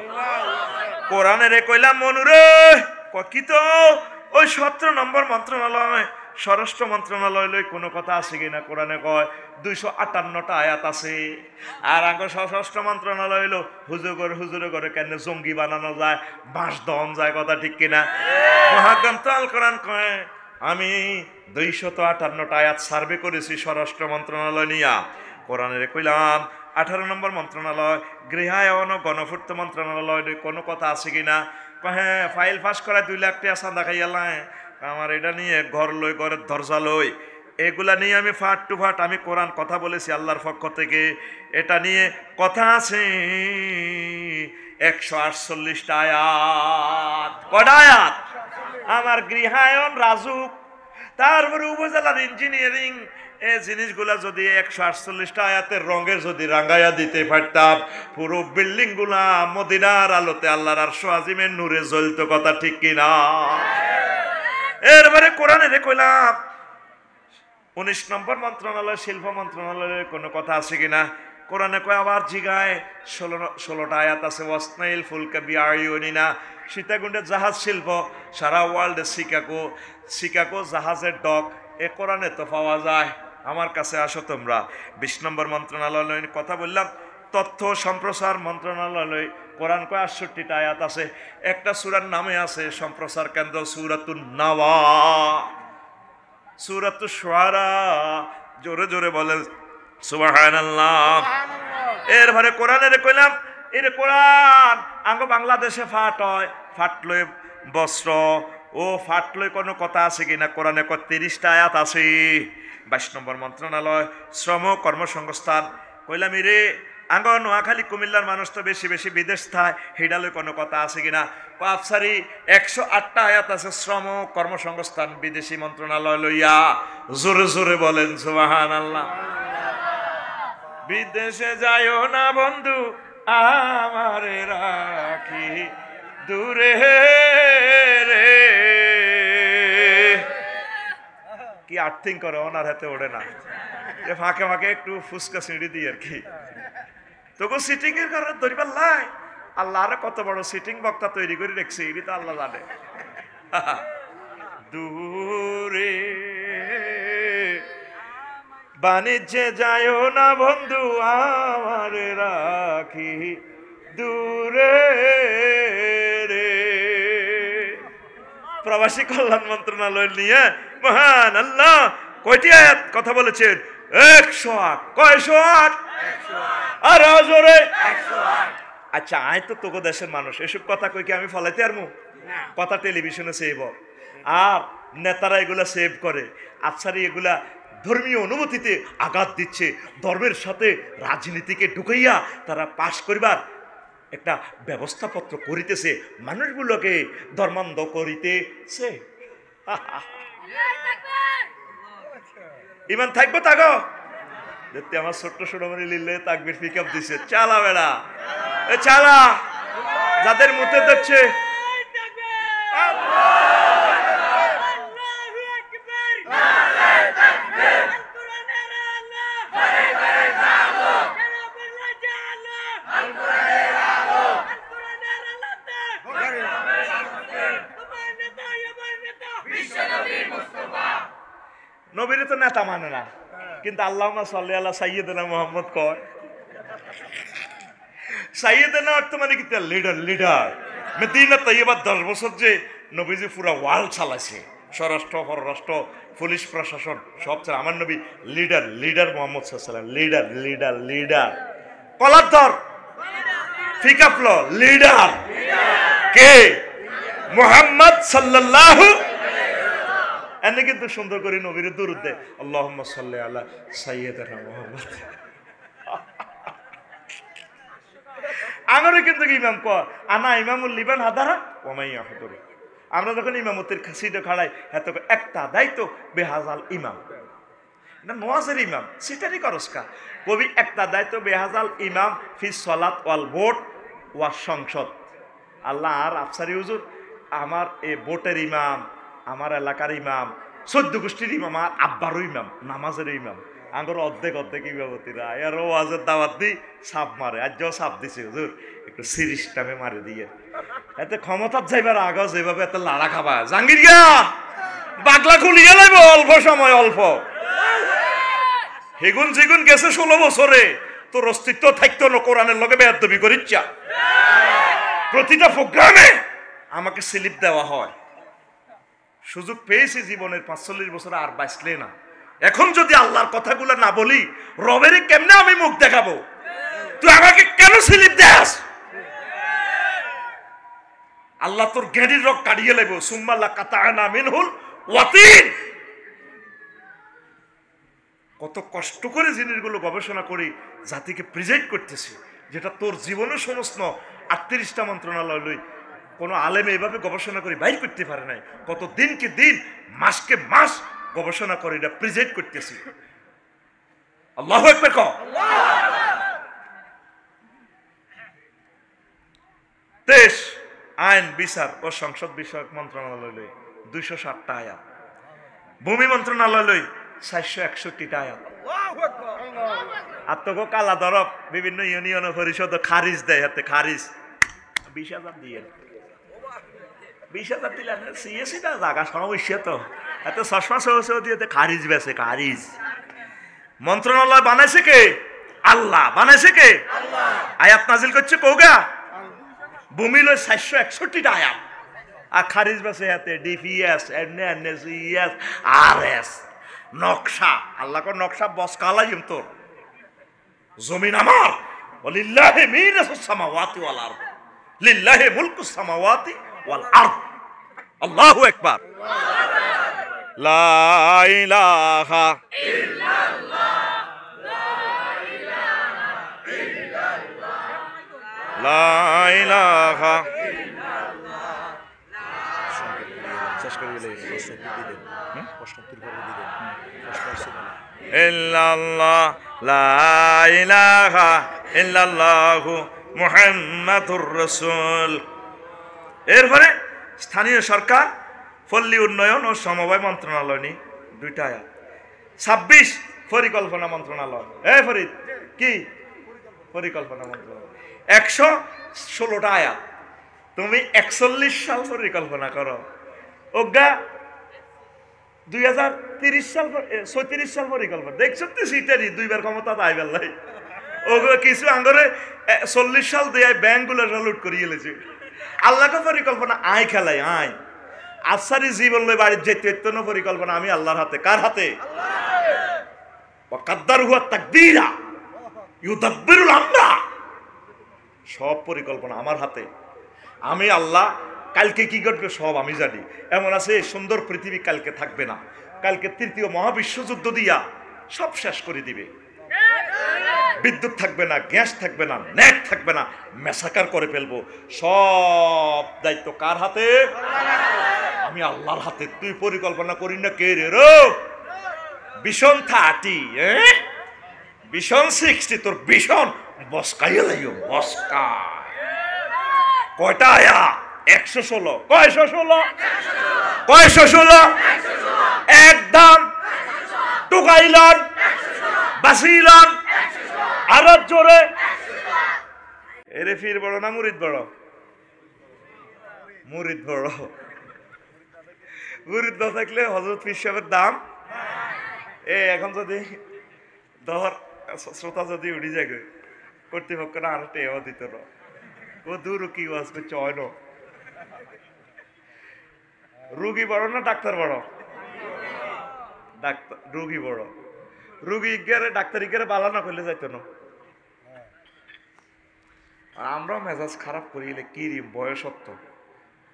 কোরআনে কইলাম মনুরে কি তো ওই 17 নম্বর মন্ত্রণালয় স্বরাষ্ট্র মন্ত্রণালয় লই কোনো কথা আছে কিনা। কোরআনে কয় 258টা আয়াত আছে। আর আগে স্বরাষ্ট্র মন্ত্রণালয় হইলো হুজুরে করে কেন জঙ্গি বানানো যায়, বাঁশ দন যায়, কথা ঠিক কিনা। মহাগ্রন্থ আল কোরআন কয় আমি 258টা আয়াত সার্ভে করেছি স্বরাষ্ট্র মন্ত্রণালয় নিয়া। কোরআনে কইলাম 18 নম্বর মন্ত্রণালয় গৃহায়ন ও গণপূর্ত মন্ত্রণালয় কোনো কথা আছে কিনা। হ্যাঁ ফাইল পাস করা 2 লাখ টাকা চাঁদা খাইয়ালাম, আমার এটা নিয়ে ঘর লই, ঘরের দরজা লই, এগুলা নিয়ে আমি ফাট টু ফাট আমি কোরআন কথা বলেছি আল্লাহর পক্ষ থেকে। এটা নিয়ে কথা আছে 148টা আয়াত। কয়টা আয়াত? আমার গৃহায়ন রাজুক, তারপরে উপজেলার ইঞ্জিনিয়ারিং, এই জিনিসগুলা যদি 148টা আয়াতের রঙের যদি রাঙ্গাইয়া দিতে পারতাম, পুরো বিল্ডিং গুলা মদিনার আলোতে আল্লাহর আরশ আজিমের নূরে জ্বলতো, কথা ঠিক কিনা। এরপরে কোরআনে কইলাম 19 নম্বর মন্ত্রণালয় শিল্প মন্ত্রণালয়ের কোনো কথা আছে কিনা। কোরআনে কয় আবার জিগায় 16টা আয়াত আছে। ওয়াসনাইল ফুলকা বিআইউনিনা, সীতাকুণ্ডের জাহাজ শিল্প সারা ওয়ার্ল্ডে শিকাগো জাহাজের ডক, এ কোরআনে তো পাওয়া যায়। আমার কাছে আসো তোমরা। 20 নম্বর মন্ত্রণালয় কথা বললাম। তথ্য সম্প্রচার মন্ত্রণালয় কোরআন কয় 68টা আয়াত আছে। একটা সূরার নামে আছে সম্প্রচার কেন্দ্র সূরাতুন নাওয়া, সূরাতুশ শুআরা, জোরে জোরে বলেন সুবহানাল্লাহ। এরপরে কোরআনে কইলাম এর কোরআন আঙ্গ বাংলাদেশে ফাট হয়, ফাটলে বস্ত্র ও ফাটলে কোনো কথা আছে কিনা। কোরআনে 30টা আয়াত আছে। 22 নম্বর মন্ত্রণালয় শ্রম কর্মসংস্থান কইলাম রে আঙ্গ নোয়াখালী কুমিল্লার মানুষ তো বেশি বেশি বিদেশ থায়, হিডালে কোনো কথা আছে কিনা? আফসারি 108টা আয়াত আছে শ্রম কর্মসংস্থান বিদেশি মন্ত্রণালয় লইয়া। জোরে জোরে বলেন সুবহানাল্লাহ। বিদেশে যাইও না বন্ধু আমারে রাখি দূরে রে। কি আর্থিং করে, ওনার হাতে ওড়ে না, ফাঁকে ফাঁকে একটু ফুসকা সিঁড়ি দিই আর কি। তোকে সিটিং এর ঘরে ধরিবার লাই, আল্লাহ আরে কত বড় সিটিং বক্তা তৈরি করে রেখেছে, এটি তো আল্লাহ জানে। দূরে বাণিজ্যে যায়ও না বন্ধু আমারে রাখি দূরে রে। প্রবাসী কল্যাণ মন্ত্রণালয় নিয়ে মহান আল্লাহ কয়টি আয়াত কথা বলেছেন? 108। কয়শো 8? আর জোরে 108। আচ্ছা, আয় তো তোকে দেশের মানুষ, এসব কথা কই কি আমি ফলাইতে পারবো? কথা টেলিভিশনে সেভ আর নেতারা এগুলা সেভ করে। আফসারি এগুলা ধর্মীয় অনুভূতিতে আঘাত দিচ্ছে, ধর্মের সাথে রাজনীতিকে ঢুকাইয়া তারা পাশ করিবার একটা ব্যবস্থাপত্র করিতেছে, মানুষগুলোকে ধর্মান্ধ করিতেছে। ইমান থাকবো তাগো দেখতে। আমার ছোট্ট সোনামণি লিলে তাকবীর পিক আপ দিছে, চালা বেড়া এ চালা, যাদের মুখে দেখছে নবীরে তো নেতা মানে না, কিন্তু আল্লাহুম্মা সাল্লি আলা সাইয়্যিদিনা মুহাম্মদ কয়। সাইয়্যিদিনা অর্থ মানে কি? লিডার। লিডার মদিনা তৈয়বা 10 বছর যে নবীজি পুরা ওয়ার্ল্ড চালাইছে, স্বরাষ্ট্র পররাষ্ট্র পুলিশ প্রশাসন সব চালা আমার নবী লিডার। লিডার মুহাম্মদ সাল্লাল্লাহু আলাইহি ওয়াসাল্লাম লিডার। লিডার লিডার কলার ধর ফিকাফল লিডার কে? মুহাম্মদ সাল্লাল্লাহু। এনে কিন্তু সুন্দর করে নবীর দুরূদ দেয়, আল্লাহুম্মা সাল্লি আলা সাইয়্যিদিনা মুহাম্মদ। আমারও কিন্তু ইমাম কয় আনা ইমামুল লিবান হাদারা ওমাইয়া হুদুর। আমরা যখন ইমামতের সিটে খাড়াই এত একটা দায়িত্ব বেহাজাল ইমাম না নওয়াজের ইমাম সিটারই করসকা কবি একটা দায়িত্ব বেহাজাল ইমাম ফি সলাত ওয়াল ভোট ওয়া সংসদ। আল্লাহ আর আফসারি হুজুর আমার এই ভোটের ইমাম, আমার এলাকার ইমাম, 14 গোষ্ঠীর ইমাম, আর আব্বারও ইমাম, নামাজের ইমাম। আমার অর্ধেক অর্ধেক ইমামতিরা আর ওয়াজের দাওয়াত দিই সাপ মারে, আজ যাও সাপ দিছে হুজুর একটু সিরিজ টামে মারে দিয়ে। এতে ক্ষমতার যাইবার আগে যেভাবে এত লাড়া খাবা জাঙ্গিরিয়া বাগলা খুলিয়ে লাগবে অল্প সময় অল্প। হেগুন যেগুন গেছে 16 বছরে তোর অস্তিত্ব থাকতো না, কোরআনের লগে বেয়াদবি করিচ্ছা। প্রতিটা প্রোগ্রামে আমাকে স্লিপ দেওয়া হয়, সুযোগ পেয়েছি জীবনের 45 বছর আর বাঁচলে না। এখন যদি আল্লাহর কথাগুলো না বলি রবের কেমনে আমি মুখ দেখাবো? তুই আমাকে কেন স্লিপ দেস? আল্লাহ তোর গেড়ির রক কাটিয়ে লেব সুম্মাল্লা কাতানা মিনহুল ওয়াতিন। কত কষ্ট করে জিনিসগুলো গবেষণা করি জাতিকে প্রেজেন্ট করতেছি, যেটা তোর জীবনের সমস্ত 38টা মন্ত্রণালয় লই কোনো আলেমে এভাবে গবেষণা করে বাইর করতে পারে নাই। কত দিনকে দিন মাসকে মাস গবেষণা করে এটা প্রেজেন্ট করতেছি। আল্লাহু আকবার কও। দেশ আইন বিচার ও সংসদ বিষয়ক মন্ত্রণালয় লই 260টা আয়াত, ভূমি মন্ত্রণালয় লই 461টা আয়াত। আর তোকে কালা দরব বিভিন্ন ইউনিয়ন পরিষদ খারিজ দেয়, হাতে খারিজ 20,000 দিয়ে 20,000 দিলে সিএসি না জায়গা সমস্যা তো এত চশমা সহ দিয়ে খারিজ বেছে। খারিজ মন্ত্রণালয় বানাইছে কে? আল্লাহ। বানাইছে কে? আয়াত নাজিল করছে কৌগা। ভূমি লয় 461টা আয়াত আর খারিজ বেছে হাতে ডিপিএস এনএসইএস আরএস নকশা। আল্লাহ কো নকশা বস কালা জিম তোর জমিন আমার ওয়ালিল্লাহি মিরাসুস সামাওয়াতি ওয়াল আরদ লিল্লাহি মুলকুস সামাওয়াতি ওয়াল আরদ। আল্লাহু আকবার। লা ইলাহা ইল্লাল্লাহ লা ইলাহা ইল্লাল্লাহ লা ইলাহা শেষ করে দিলে প্রশ্ন দিলেন প্রশ্ন উত্তর করে দিলেন প্রশ্ন আসছিল না ইল্লাল্লাহ লা ইলাহা ইল্লাল্লাহু মুহাম্মাদুর রাসূল। এরপরে স্থানীয় সরকার, পল্লী উন্নয়ন ও সমবায় মন্ত্রণালয় নিয়ে 2টা আয়াত। 26 পরিকল্পনা মন্ত্রণালয়। ফরিদ কি পরিকল্পনা মন্ত্রণালয় 116টা আয়াত। তুমি 41 সাল পরিকল্পনা করো, ওগা 2030 সাল 36 সাল পরিকল্পনা দেখছো তো সিটারি দুইবার ক্ষমতা তাই বেলাই ওগো কিছু আঙ্গরে 40 সাল দিয়ে ব্যাংকগুলো লুট করে গেলেছে। আল্লাহকে পরিকল্পনা আয় খেলাই আয় আফসারি জীবন লই বাড়ির যেতে না পরিকল্পনা আমি আল্লাহর হাতে। কার হাতে? ওয়াকাদ্দারু তাকদীরা ইউদাব্বিরুল আমরা। সব পরিকল্পনা আমার হাতে। আমি আল্লাহ কালকে কি ঘটবে সব আমি জানি। এমন আছে সুন্দর পৃথিবী কালকে থাকবে না, কালকে তৃতীয় মহাবিশ্বযুদ্ধ দিয়া সব শেষ করে দিবে। বিদ্যুৎ থাকবে না, গ্যাস থাকবে না, নেট থাকবে না, মেসাকার করে ফেলবো। সব দায়িত্ব কার হাতে? আমি আল্লাহর হাতে। তুই পরিকল্পনা করি না কে রে রো? ভীষণ 30 ভীষণ 60 তোর ভীষণ বসকাইয়া লাইও বসকা। কয়টা আয়া? 116। কয়শো 16 একদম টুকাইলন বাসিলন আরো জোরে। এরে ফির বড় না মুরিদ বড়? মুরিদ বড়। মুরিদ না থাকলে হযরত পীর সাহেবের দাম। এখন যদি ধর শ্রোতা যদি উড়ি যায় কর্তৃপক্ষ না আর টেও দিত না, ও দূর কি আসবে চয় না। রুগী বড় না ডাক্তার বড়? ডাক্তার রুগী বড়। রুগী গেলে ডাক্তারি গেলে বালা না করলে যাইতো না। আর আমরাও মেজাজ খারাপ করিলে কি রিম বয়সত্ব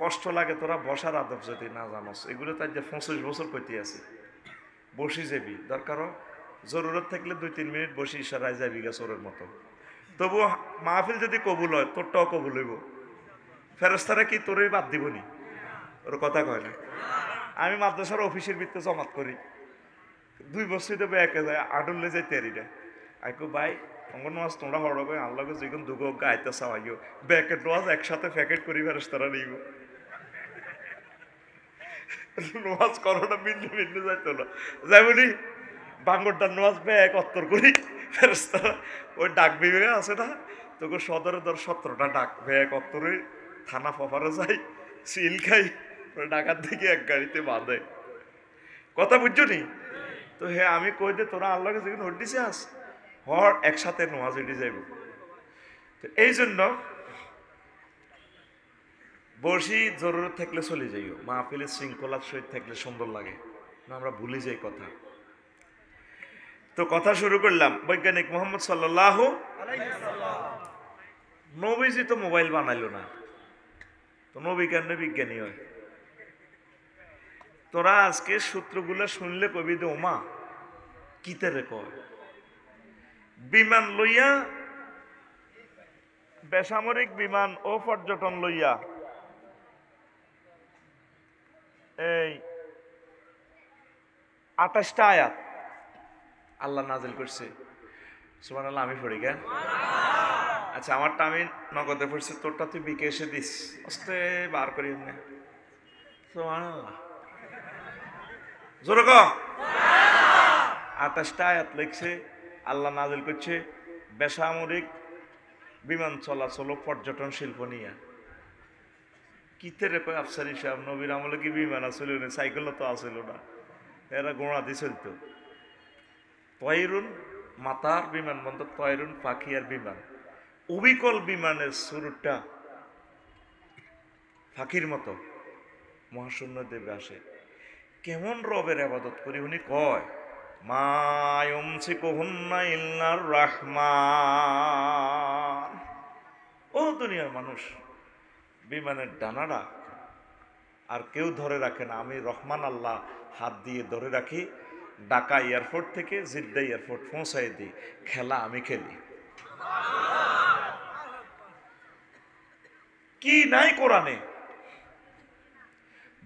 কষ্ট লাগে। তোরা বসার আদব যদি না জানোস, এগুলো তাই যে 25 বছর কইতে আছে। বসি যাবি দরকার জরুরত থাকলে 2-3 মিনিট বসি ইশারায় যাবি গাছরের মতো। তবু মাহফিল যদি কবুল হয় তোরটাও কবুল হইব। ফেরেশতারা কি তোরে বাদ দিবনি? ওর কথা কয় না। আমি মাদ্রাসার অফিসের ভিতরে জমাত করি, 2 বছর তো ব্যাকে যায় আডলে যাই তেরিটা আইকো ভাই অঙ্গন মাছ তোমরা হড়বে আল্লাহকে যেগুন দুগো গাইতে চাওয়াইও ব্যাকেট নোয়াজ একসাথে প্যাকেট করি ফেরেশতারা নিব। নোয়াজ করোনা ভিন্ন ভিন্ন যাইতো না যাই বলি বাঙ্গরটার নোয়াজ ব্যাগ অত্তর করি ফেরেশতারা ওই ডাক বিভাগে আছে না তোকে সদরে ধর 17টা ডাক ব্যাগ অত্তরে থানা ফফারে যাই সিল খাই ডাকার থেকে এক গাড়িতে বাঁধে। কথা বুঝছো নি? তো হ্যাঁ আমি কই দে তোরা আল্লাহকে যেখানে হট দিছে আস হর একসাথে নামাজ উঠে যাইব। তো এই জন্য বসি জরুরত থাকলে চলে যাইও। মাহফিলের শৃঙ্খলার সহিত থাকলে সুন্দর লাগে না, আমরা ভুলে যাই কথা। তো কথা শুরু করলাম। বৈজ্ঞানিক মোহাম্মদ সাল্লাল্লাহু আলাইহি ওয়াসাল্লাম নবীজি তো মোবাইল বানাইলো না, তো নবী কেন বিজ্ঞানী হয়? তোরা আজকে সূত্রগুলো শুনলে কবি দে ওমা কিতারে কয় বিমান লইয়া বেসামরিক বিমান ও পর্যটন লইয়া এই 28টা আয়াত আল্লাহ নাজিল করছে। সুবহানাল্লাহ। আমি পড়ি কেন? আচ্ছা আমারটা আমি নগদে পড়ছি, তোরটা তুই বিকেশে দিস আস্তে বার করি না। সুবহানাল্লাহ জোরে কও। 28টা আয়াত লিখছে আল্লাহ নাজিল করছে বেসামরিক বিমান চলাচল পর্যটন শিল্প নিয়ে। কিতেরে কয় আফসারি সাহেব নবীর আমলে কি বিমান আসল না, সাইকেলও তো আসল না, এরা গোড়া দিয়ে চলত। তয়রুন মাতার বিমানবন্দর, তয়রুন পাখি আর বিমান। অবিকল বিমানের শুরুটা পাখির মতো মহাশূন্য দেবে আসে। কেমন রবের আবাদত করি উনি কয় মায়ুমসিকুহুন্না ইল্লার রাহমান। ও দুনিয়ার মানুষ, বিমানের ডানাটা আর কেউ ধরে রাখে না, আমি রহমান আল্লাহ হাত দিয়ে ধরে রাখি। ঢাকা এয়ারপোর্ট থেকে জিদ্দা এয়ারপোর্ট পৌঁছাই দিই, খেলা আমি খেলি। কি নাই কোরআনে?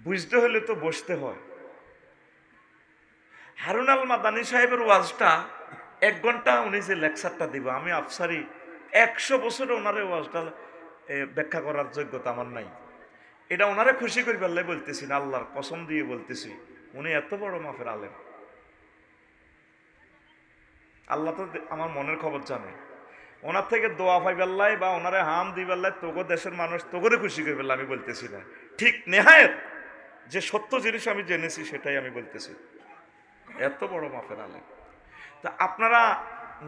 বুঝতে হলে তো বসতে হয়। হারুন আল মাদানী সাহেবের ওয়াজটা 1 ঘন্টা উনি যে লেকচারটা দিব, আমি আফসারি 100 বছরে ওনারে ওয়াজটা ব্যাখ্যা করার যোগ্যতা আমার নাই। এটা ওনারে খুশি করি পারলে বলতেছি না, আল্লাহর কসম দিয়ে বলতেছি, উনি এত বড় মাফের আলেম। আল্লাহ তো আমার মনের খবর জানে। ওনার থেকে দোয়া পাইবেল্লাই বা ওনারে হাম দিবেল্লাই তোগো দেশের মানুষ তোগরে খুশি করি পারলে আমি বলতেছি না। ঠিক নেহায়েত যে সত্য জিনিস আমি জেনেছি সেটাই আমি বলতেছি। এত বড় মাফের আলেম। তা আপনারা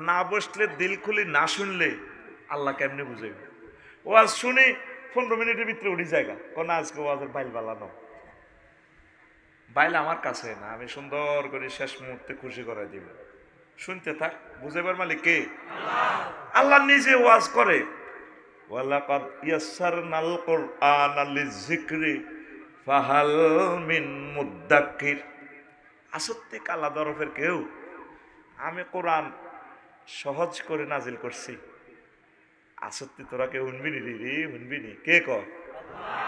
না বসলে, দিল খুলি না শুনলে আল্লাহ কেমনে বুঝাইবে? ওয়াজ শুনি 15 মিনিটের ভিতরে উঠি জায়গা, কোন আজকে ওয়াজের বাইল বালানো বাইল আমার কাছে না, আমি সুন্দর করে শেষ মুহূর্তে খুশি করে দিব। শুনতে থাক, বুঝাইবার মালিক কে? আল্লাহ নিজে ওয়াজ করে, ওয়ালাকাদ ইয়াসসারনাল কুরআনা লিযিকরি ফাহাল মিন মুদ্দাক্কির। আসত্তি কালা দরফের কেউ, আমি কোরআন সহজ করে নাজিল করছি। আসত্তি তোরা কেউ শুনবিনি রে, শুনবিনি কে কয়?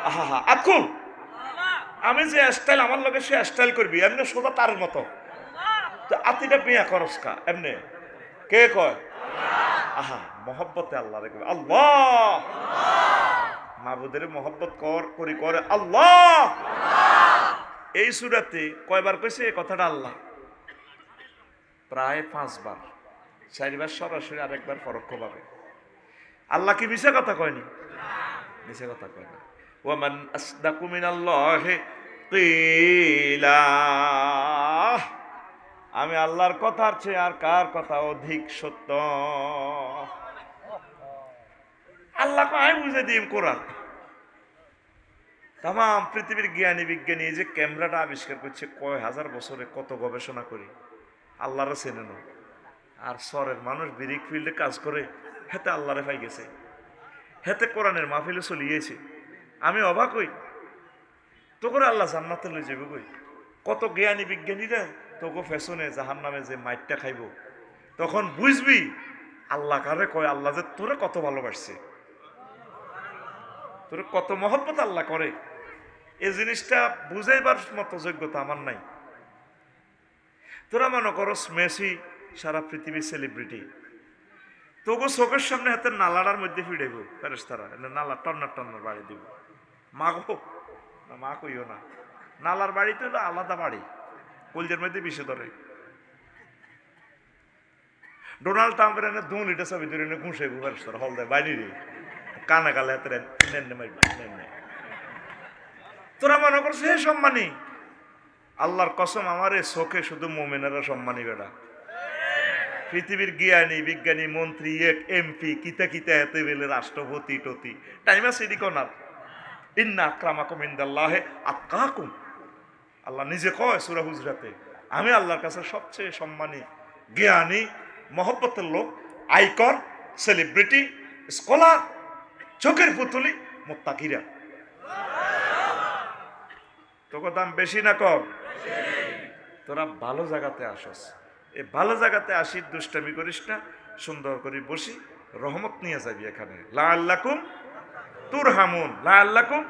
আহা আকুল, আমি যে স্টাইল আমার লগে সে স্টাইল করবি এমনি সোজা তার মতো। তো আতিটা বিয়া করসকা এমনি কে কয়? আহা, মহব্বতে আল্লাহ রে আল্লাহ, মাবুদের মহব্বত করি করে আল্লাহ। এই সূরাতে কয়বার কইছে এই কথাটা আল্লাহ? প্রায় 5 বার। 4 বার সরাসরি, আরেকবার পরোক্ষভাবে। আল্লাহ কি মিছা কথা কয়নি? মিছা কথা কয় না। ওয়ামান আসদাকু মিনাল্লাহি কিলা। আমি আল্লাহর কথার চেয়ে আর কার কথা অধিক সত্য? আল্লাহ কয় বুঝে দিই কোরআন। তাম পৃথিবীর জ্ঞানী বিজ্ঞানী যে ক্যামেরাটা আবিষ্কার করছে, কয় হাজার বছরে কত গবেষণা করি, আল্লাহরে চেনে না। আর শহরের মানুষ বিরিক ফিল্ডে কাজ করে, হেতে আল্লাহরে পাই গেছে, হেতে কোরআনের মাহফিলে চলিয়েছে। আমি অবাক হই, তো করে আল্লাহ জান্নাতে লই যাবে কই? কত জ্ঞানী বিজ্ঞানীরা তোকে ফ্যাশনে জাহান নামে যে মাইটটা খাইব, তখন বুঝবি আল্লাহ কারে কয়, আল্লাহ যে তোরে কত ভালোবাসছে, তোরে কত মহব্বত আল্লাহ করে। এই জিনিসটা বুঝাইবার মতো যোগ্যতা আমার নাই। তোরা মনে করো মেসি সারা পৃথিবীর সেলিব্রিটি, তোকে চোখের সামনে হাতের নালাটার মধ্যে ফিরাইব ফেরেশতারা, নালা টন্নার টন্নার বাড়ি দিব। মা গো না, মা কইও না, নালার বাড়িতে হলো আলাদা বাড়ি, কলজের মধ্যে বিষে ধরে। ডোনাল্ড ট্রাম্পের এনে 2 লিটার ছবি ধরে এনে ঘুষাইব ফেরেশতারা, হল দেয় বাইরে রে, কানা গালে হাতের নেন মাইব নেন। তোরা মনে করছে হে সম্মানী, আল্লাহর কসম আমার এই চোখে শুধু মোমেনেরা সম্মানী বেড়া। পৃথিবীর জ্ঞানী বিজ্ঞানী মন্ত্রী এমপি কিতা কিতা এতে বেলে রাষ্ট্রপতি টতি টাইমা সিডি কনার ইন্না আক্রামাকুম ইনদাল্লাহি আতকাকুম। আল্লাহ নিজে কয় সূরা হুজরাতে, আমি আল্লাহর কাছে সবচেয়ে সম্মানী, জ্ঞানী, মহব্বতের লোক, আইকন, সেলিব্রিটি, স্কলার, চোখের পুতুলি মুত্তাকিরা। তোকে দাম বেশি না কম? তোরা ভালো জায়গাতে আসস, এই ভালো জায়গাতে আসি, দুষ্টামি করিস না, সুন্দর করে বসি, রহমত নিয়ে যাবি এখানে। লাআল্লাকুম তুরহামুন, লাআল্লাকুম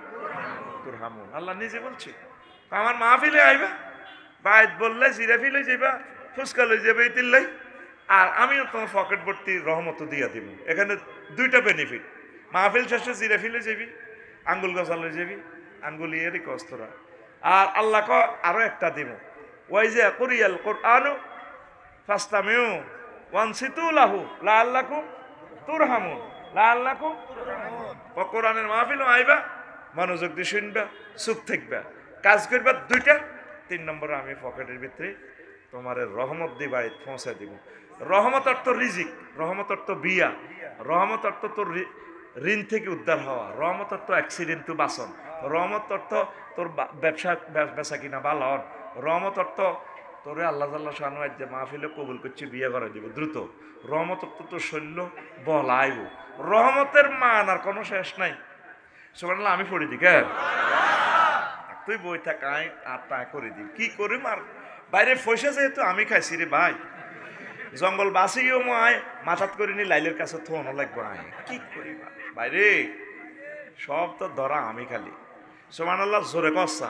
তুরহামুন। আল্লাহ নিজে বলছে, আমার মাহফিলে আইবা, বাইত বললে জিরাফি লই যাইবা, ফুচকা লই যাবে ইতিল্লাই, আর আমিও তোমার পকেট ভর্তি রহমত দিয়া দিব। এখানে 2টা বেনিফিট, মাহফিল শেষে জিরাফি লই যাবি, আঙ্গুল গজা লই যাবি, আঙ্গুল ইয়েরই কস্তরা। আর আল্লাহ আরো একটা দিব, ওয়াইজা কুরিয়াল কুরআনু ফাস্তামিউ ওয়ানসিতু লাহু লাআল্লাকুম তুরহামুন, লাআল্লাকুম। কোরআনের মাহফিলও আইবা, মনোযোগ দিয়ে শুনবা, চুপ থাকবা, কাজ করবা 2টা। 3 নম্বরে আমি পকেটের ভিতরে তোমার রহমত দিয়ে বাড়িতে পৌঁছায় দিব। রহমত অর্থ রিজিক, রহমত অর্থ বিয়া, রহমত অর্থ তোর ঋণ থেকে উদ্ধার হওয়া, রহমত অর্থ অ্যাক্সিডেন্ট টু বাসন, রহমত অর্থ তোর ব্যবসা বেচা কিনা বালন, রহমত অর্থ তোরে আল্লাহ তাআলা শানু আজ যে মাহফিলে কবুল করছে বিয়ে করে দিব দ্রুত। রহমত অর্থ তোর শৈল্য বল আইব। রহমতের মান আর কোনো শেষ নাই। সুবহানাল্লাহ, আমি পড়ি দিই কেন? তুই বই থাক, আয় আর তা করে দিই, কি করি মার বাইরে পয়সা যেহেতু আমি খাইছি রে ভাই, জঙ্গল বাসিও আয় মাথাত করিনি লাইলের কাছে থোনো লাগবো, আয় কি করি বাইরে সব তো ধরা আমি খালি সুবহানাল্লাহ জোরে কসা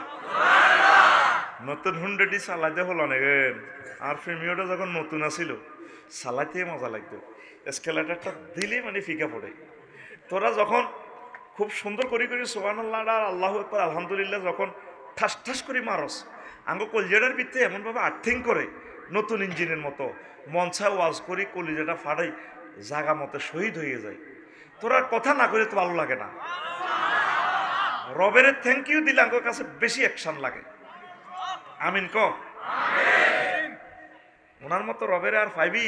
নতুন হুন্ডাটি চালাইতে হলো না আর প্রিমিয়রটা যখন নতুন আসিল চালাইতে মজা লাগতো এসকেলেটারটা দিলেই মানে ফিকা পড়ে তোরা যখন খুব সুন্দর করে সুবহানাল্লাহ আর আল্লাহু আকবার আলহামদুলিল্লাহ যখন ঠাস ঠাস করে মারস আঙ্গ কলিজাটার ভিতরে এমনভাবে আর্থিং করে নতুন ইঞ্জিনের মতো মঞ্চা ওয়াজ করি কলিজাটা ফাড়াই জাগা মতো শহীদ হয়ে যায় তোরা কথা না করে তো ভালো লাগে না রবের থ্যাংক ইউ দিলে আঙ্গর কাছে বেশি অ্যাকশন লাগে আমিন ক ওনার মতো রবের আর পাইবি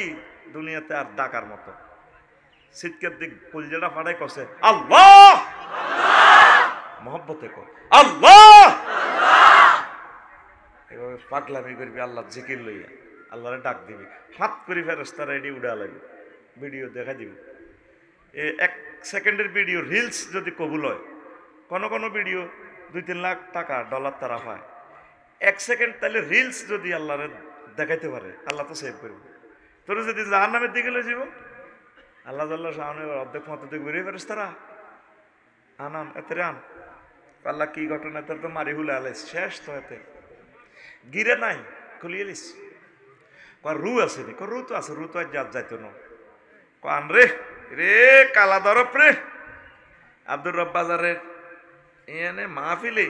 দুনিয়াতে আর ডাকার মতো শীতকের দিক কলিজাটা ফাড়াই কছে আল্লাহ মহব্বতে কর আল্লাহ এভাবে পাগলামি করবি আল্লাহ জিকির লইয়া আল্লাহরে ডাক দিবি হাত করি ফেরেশতারা এডি উড়া লাগবে ভিডিও দেখা দিবি এক সেকেন্ডের ভিডিও রিলস যদি কবুল হয় কোনো ভিডিও 2-3 লাখ টাকা ডলার তারা পায় 1 সেকেন্ড তাহলে রিলস যদি আল্লাহরে দেখাইতে পারে আল্লাহ তো সেভ করবে তোর যদি জাহান্নামের দিকে লয়ে যাব আল্লাহ জাল্লাহ সামনে অর্ধেক মতো দিকে বেরিয়ে ফেরেশতারা আনান এতে আন আল্লাহ কি ঘটনা তোর তো মারি হুলে আলাইস শেষ তো এতে গিরে নাই খুলিয়ে লিস রু আছে নি রু তো আছে রু তো আর যাইতো না কান রে রে কালা দরপ রে আব্দুর রব বাজারের এনে মাহফিলে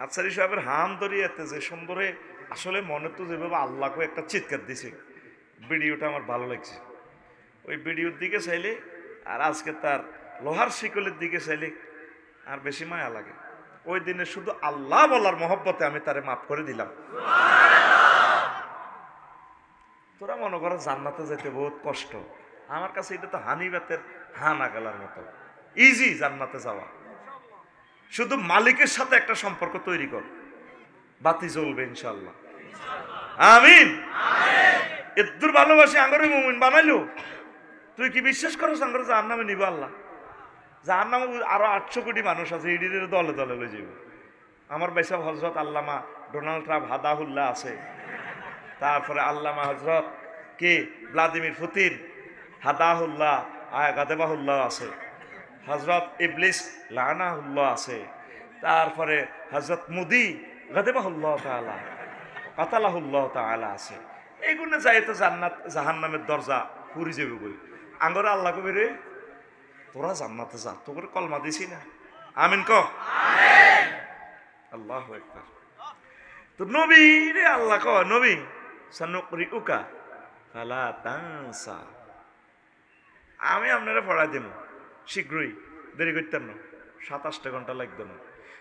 আফসারি সাহেবের হাম ধরিয়াতে যে সুন্দরে আসলে মনে তো যেভাবে আল্লাহকে একটা চিৎকার দিছে ভিডিওটা আমার ভালো লাগছে ওই ভিডিওর দিকে চাইলে আর আজকে তার লোহার শিকলের দিকে চাইলে আর বেশি মায়া লাগে ওই দিনে শুধু আল্লাহ বলার মহব্বতে আমি তারে মাফ করে দিলাম তোরা মনে করো জান্নাতে যেতে বহুত কষ্ট আমার কাছে এটা তো হানিবাতের হানা গেলার মতো ইজি জান্নাতে যাওয়া শুধু মালিকের সাথে একটা সম্পর্ক তৈরি কর বাতি জ্বলবে ইনশাআল্লাহ আমিন এদ্দুর ভালোবাসি আঙ্গরে মুমিন বানাইলো তুই কি বিশ্বাস করছ আঙ্গরে জাহান্নামে নিব আল্লাহ জাহান্নামে আরো 800 কোটি মানুষ আছে ইডির দলে দলে লয়ে যাবে আমার বাইসা হযরত আল্লামা ডোনাল্ড ট্রাম্প হাদাহুল্লাহ আছে তারপরে আল্লামা হযরত কে ভ্লাদিমির পুতিন হাদাহুল্লাহ গাদেবাহুল্লাহ আছে হযরত ইবলিস লানাহুল্লাহ আছে তারপরে হযরত মুদি গাদেবাহুল্লাহ তাআলা কাতালাহুল্লাহ তাআলা আছে এইগুলো যাই তো জান্নাত জাহান্নামের দরজা পুরি যাবে বই আঙ্গরে আল্লাহ কবি রে তোরা জান্নাতে যা তোর কলমা দিছি না আমিন ক আমিন আল্লাহু আকবার তো নবী রে আল্লাহ ক নবী সানুকরিউকা ফালা তানসা আমি আপনারা পড়াই দেব শীঘ্রই দেরি করতেন না 27 ঘন্টা লাগবে না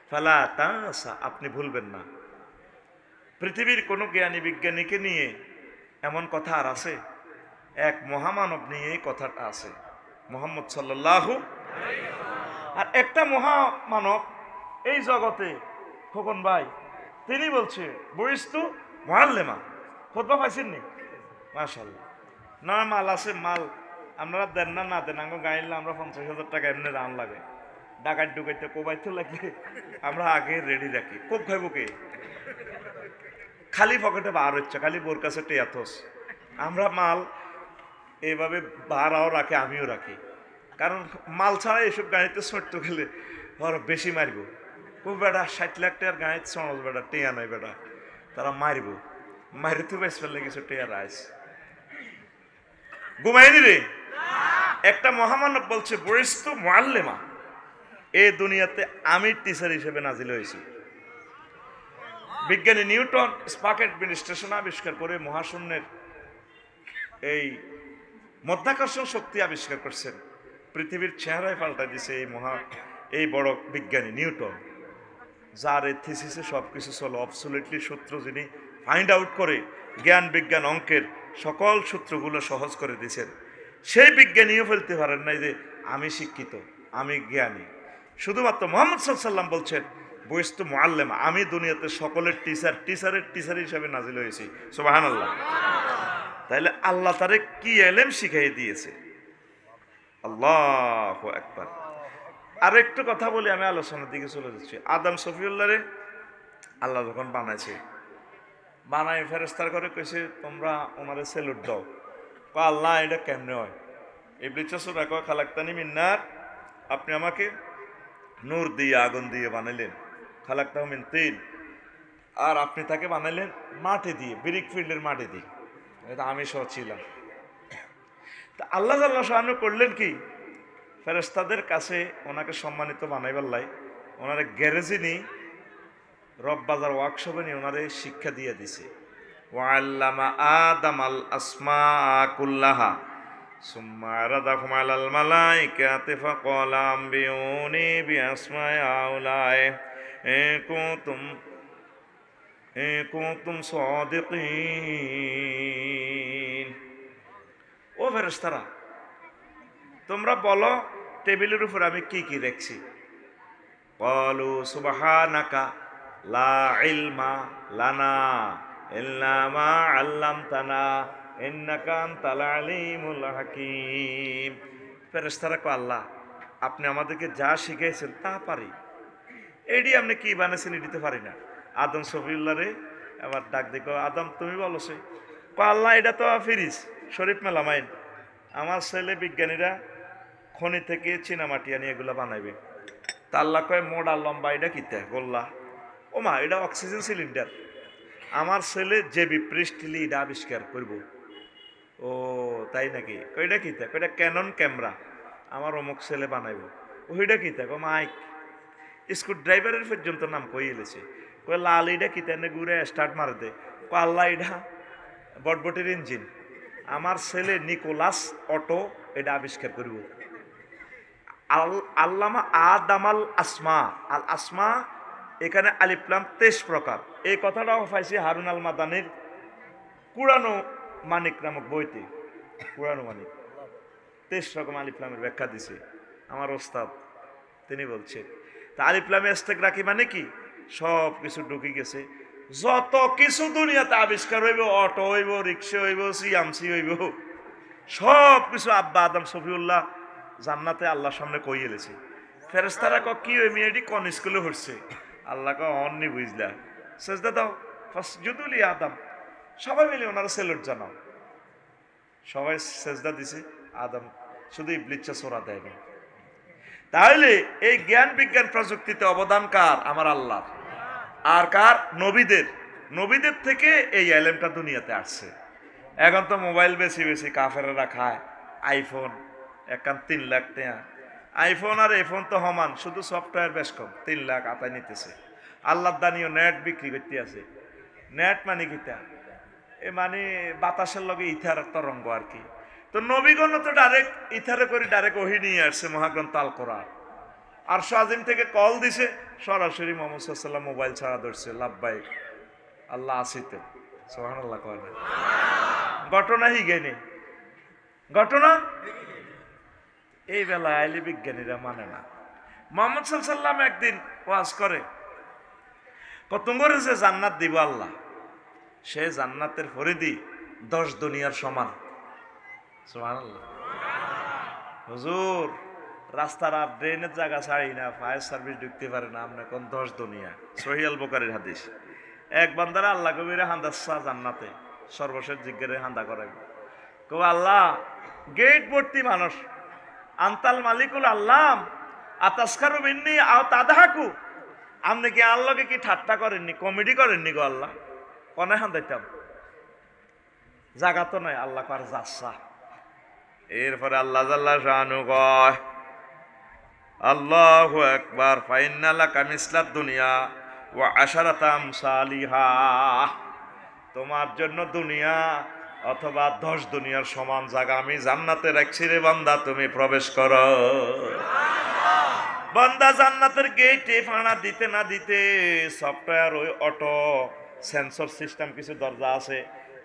ফালা তানসা আপনি ভুলবেন না পৃথিবীর কোন জ্ঞানী বিজ্ঞানীকে নিয়ে এমন কথা আর আছে এক মহামানব নিয়ে এই কথাটা আছে মুহাম্মদ সাল্লাল্লাহু আলাইহি ওয়াসাল্লাম আর একটা মহামানব এই জগতে খোকন ভাই তিনি বলছে বরিস্তু মুআল্লিমা খুতবা পাইছেন নি মাশাআল্লাহ না মাল আছে মাল আপনারা দেন না দেন আঙ্গ গাইলে আমরা 50,000 টাকা এমনি রান লাগে ডাকাত ঢুকাইতে কোবাইতে লাগলে আমরা আগে রেডি রাখি খুব খাইব কে খালি পকেটে বার হচ্ছে খালি বোর কাছে টেয়াথস আমরা মাল এইভাবে বারাও রাখে আমিও রাখি কারণ মাল ছাড়া এসব গাড়িতে ছড়তে গেলে ওরা বেশি মারব খুব বেটা 60 লাখ টাকার গাড়িতে চড়স বেটা টেয়া নাই বেটা তারা মারব মারি তো বেশ ফেললে কিছু টেয়া রাইস ঘুমাইনি রে একটা মহামানব বলছে বরিস্তু মুআল্লিমা এই দুনিয়াতে আমি টিচার হিসেবে নাজিল হয়েছি বিজ্ঞানী নিউটন স্পার্ক অ্যাডমিনিস্ট্রেশন আবিষ্কার করে মহাশূন্যের এই মধ্যাকর্ষণ শক্তি আবিষ্কার করছেন পৃথিবীর চেহারায় পাল্টা দিছে এই বড় বিজ্ঞানী নিউটন যার এই থিসিসে সব কিছু চলো অবসোলিটলি সূত্র যিনি ফাইন্ড আউট করে জ্ঞান বিজ্ঞান অঙ্কের সকল সূত্রগুলো সহজ করে দিয়েছেন সেই বিজ্ঞানীও ফেলতে পারেন নাই যে আমি শিক্ষিত আমি জ্ঞানী শুধুমাত্র মুহাম্মদ সাল্লাল্লাহু আলাইহি ওয়াসাল্লাম বলছেন বরিস্তু মুআল্লিমা আমি দুনিয়াতে সকলের টিচার হিসাবে নাজিল হয়েছি সুবহানাল্লাহ তাইলে আল্লাহ তারে কি ইলম শিখাই দিয়েছে আল্লাহু আকবার আর একটু কথা বলি আমি আলোচনার দিকে চলে যাচ্ছি আদম সফিউল্লাহ রে আল্লাহ যখন বানাই ফেরেশতার করে কইছে তোমরা ওনারে সেলুট দাও আল্লাহ এটা কেমনে হয় ইবলিস সূরা কয় খালাকতানি মিন নার আপনি আমাকে নূর দিয়ে আগুন দিয়ে বানাইলেন, খালাকতাহু মিন তিন। আর আপনি তাকে বানাইলেন মাটি দিয়ে, ব্রিক ফিল্ডের মাটি দিয়ে। এটা আমি সহ ছিলাম। তা আল্লাহ জাল্লাহ শাআনু করলেন কি, ফেরেশতাদের কাছে ওনাকে সম্মানিত বানাইবার লাই ওনারে গ্যারেজে নিয়ে রব বাজার ওয়ার্কশপে নিয়ে ওনারে শিক্ষা দিয়ে দিছে। ওয়াল্লামা আদামাল আসমা কুল্লাহা সুম্মা আরাদাহুম আলাল মালাইকাতি ফাকালা আম্বিউনি বিআসমাই আউলাই ইন কুনতুম সাদিকিন। ও ফেরেশতারা, তোমরা বলো টেবিলের উপর আমি কি কি রেখেছি। ক্বালু সুবহানাকা লা ইলমা লানা ইল্লা মা আল্লামতানা ইন্নাকা আনতাল আলিমুল হাকীম। ফেরেশতারা কয়, আল্লাহ আপনি আমাদেরকে যা শিখাইছেন তা পারি, এডি আপনি কি বানাইছেন এডিতে পারি না। আদম সফিউল্লাহ রে এবার ডাক দেখো, আদম তুমি বলো সে। কয়, আল্লাহ এটা তো ফিরিস শরীফ মেলামাইন, আমার ছেলে বিজ্ঞানীরা খনি থেকে চীনামাটি আনি এগুলো বানাইবে। তা আল্লাহ কয়, মোড়া লম্বা এটা কিতা গোল্লা, ও মা এটা অক্সিজেন সিলিন্ডার, আমার ছেলে যে বিপৃষ্টিলি এটা আবিষ্কার করব। ও তাই নাকি, কইটা কিতা, কইটা ক্যানন ক্যামেরা আমার অমুক ছেলে বানাইব। ওইটা কিতা, কো মাইক। স্ক্রু ড্রাইভারের পর্যন্ত নাম কই এলেছে। কয় লাল এটা কিতা, এনে ঘুরে স্টার্ট মারে দে। কো আল্লাহ এটা বটবটির ইঞ্জিন, আমার ছেলে নিকোলাস অটো এটা আবিষ্কার করব। আল্লামা আদামাল আসমা, আল আসমা এখানে আলিফলাম 23 প্রকার। এই কথাটাও পাইছি হারুন আল মাদানির কুরআন মানিক নামক বইতে। কুরআন মানিক 23 রকম আলিফলামের ব্যাখ্যা দিছে আমার ওস্তাদ, তিনি বলছে। তা আলিফলামে ইস্তেক রাখি মানে কি, সব কিছু ঢুকে গেছে, যত কিছু দুনিয়াতে আবিষ্কার হইব, অটো হইব, রিক্সা হইব, সিএমসি হইব, সব কিছু আব্বা আদম সফিউল্লাহ জান্নাতে আল্লাহর সামনে কই এলেছে। ফেরেশতারা ক কি ওই মেয়েটি কোন স্কুলে হচ্ছে, আল্লাহ ক অন্নি বুঝলা, সেজদা দাও ফাসজুদু লি আদম, সবাই মিলে ওনারা সেলুট জানাও। সবাই সেজদা দিছে, আদম শুধু ইবলিসটা সোরা দেয়নি। তাহলে এই জ্ঞান বিজ্ঞান প্রযুক্তিতে অবদান কার, আমার আল্লাহ। আর কার, নবীদের। নবীদের থেকে এই এলেমটা দুনিয়াতে আসছে। এখন তো মোবাইল বেশি বেশি কাফেররা খায়, আইফোন একান 3 লাখ টাকা। আইফোন আর এফোন তো সমান, শুধু সফটওয়্যার বেশ কম, 3 লাখ আতায় নিতেছে। আল্লাহর দানিও নেট বিক্রি করতে আছে। নেট মানে কিতা, এ মানে বাতাসের লগে ইথার তরঙ্গ আর কি। তো নবীগণ তো ডাইরেক্ট ইথারে করে ডাইরেক্ট ওহী নিয়ে আসছে মহাগ্রন্থ আল কোরআন। আর আজিম থেকে কল দিছে, সরাসরি মুহাম্মদ সাল্লাল্লাহু আলাইহি ওয়াসাল্লাম মোবাইল ছাড়া ধরছে, লাব্বাইক আল্লাহ আসিতে, সুবহানাল্লাহ কয় না। ঘটনা হিগেনি, ঘটনা এই বেলায় আইলি বিজ্ঞানীরা মানে না। মুহাম্মদ সাল্লাল্লাহু আলাইহি ওয়াসাল্লাম একদিন ওয়াজ করে, কত করে যে জান্নাত দিব আল্লাহ, সে জান্নাতের পরিধি 10 দুনিয়ার সমান। সুবহানাল্লাহ। হুজুর রাস্তার আর ড্রেনের জায়গা ছাড়ি না, ফায়ার সার্ভিস ঢুকতে পারে না, আপনি কোন 10 দুনিয়া। সহিহ আল বুখারীর হাদিস। এক বান্দারা আল্লাহ কবিরে হান্দাসা জান্নাতে সর্বশেষ জিজ্ঞারে হান্দা করাইব। কো আল্লাহ গেট ভর্তি মানুষ, আন্তাল মালিকুল আল্লাহ আতাসকারু মিন্নি আও তাদহাকু, আপনি কি আল্লাহকে কি ঠাট্টা করেননি, কমেডি করেননি গো আল্লাহ, কনে হান্দাইতাম, জায়গা তো নাই, আল্লাহ কার যাচ্ছা। এরপরে আল্লাহ জাল্লাহ শানু কয়, আল্লাহু আকবার, ফাইন্না লাকা মিসলাদ দুনিয়া ওয়া আশারাতা আমসালিহা, তোমার জন্য দুনিয়া অথবা 10 দুনিয়ার সমান জায়গা আমি জান্নাতে রাখছি রে বান্দা, তুমি প্রবেশ করো। বান্দা জান্নাতের গেটে ফানা দিতে না দিতে সফটওয়্যার ওই অটো সেন্সর সিস্টেম কিছু দরজা আছে,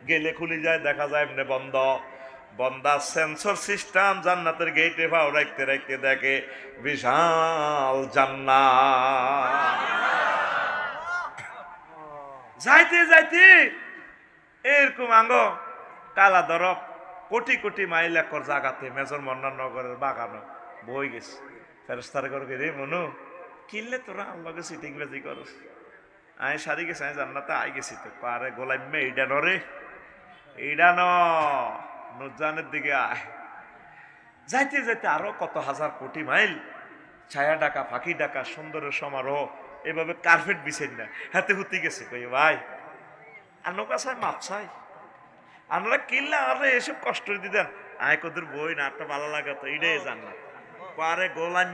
গেলে খুলে যায়, দেখা যায় এমনি বন্ধ। বন্দা সেন্সর সিস্টেম জান্নাতের গেটে ভাও রাখতে রাখতে দেখে বিশাল জান্নাত। যাইতে যাইতে এরকম আঙ্গ কালা দরব কোটি কোটি মাইল একর জায়গাতে মেজর মন্নার নগরের বাগানো বই গেছে। ফেরেশতার করে রে মনু কিনলে তোরা আল্লাহকে সিটিং বাজি করস, আয় সারি গেছে, আমি জান্নাতে আই গেছি। তো পারে গোলাম মে এইডা নরে, এইডা ন নুজানের দিকে আয়। যাইতে যাইতে আরো কত হাজার কোটি মাইল ছায়া ডাকা ফাঁকি ডাকা সুন্দরের সমারোহ এভাবে কার্পেট বিছেন না হাতে হুতি গেছে কই ভাই আনো কাছে মাপ চাই আমরা কিনলে আরে এসব কষ্ট দিতেন আয় কদুর বই না একটা ভালো লাগাতো এটাই জান না পারে গোলাম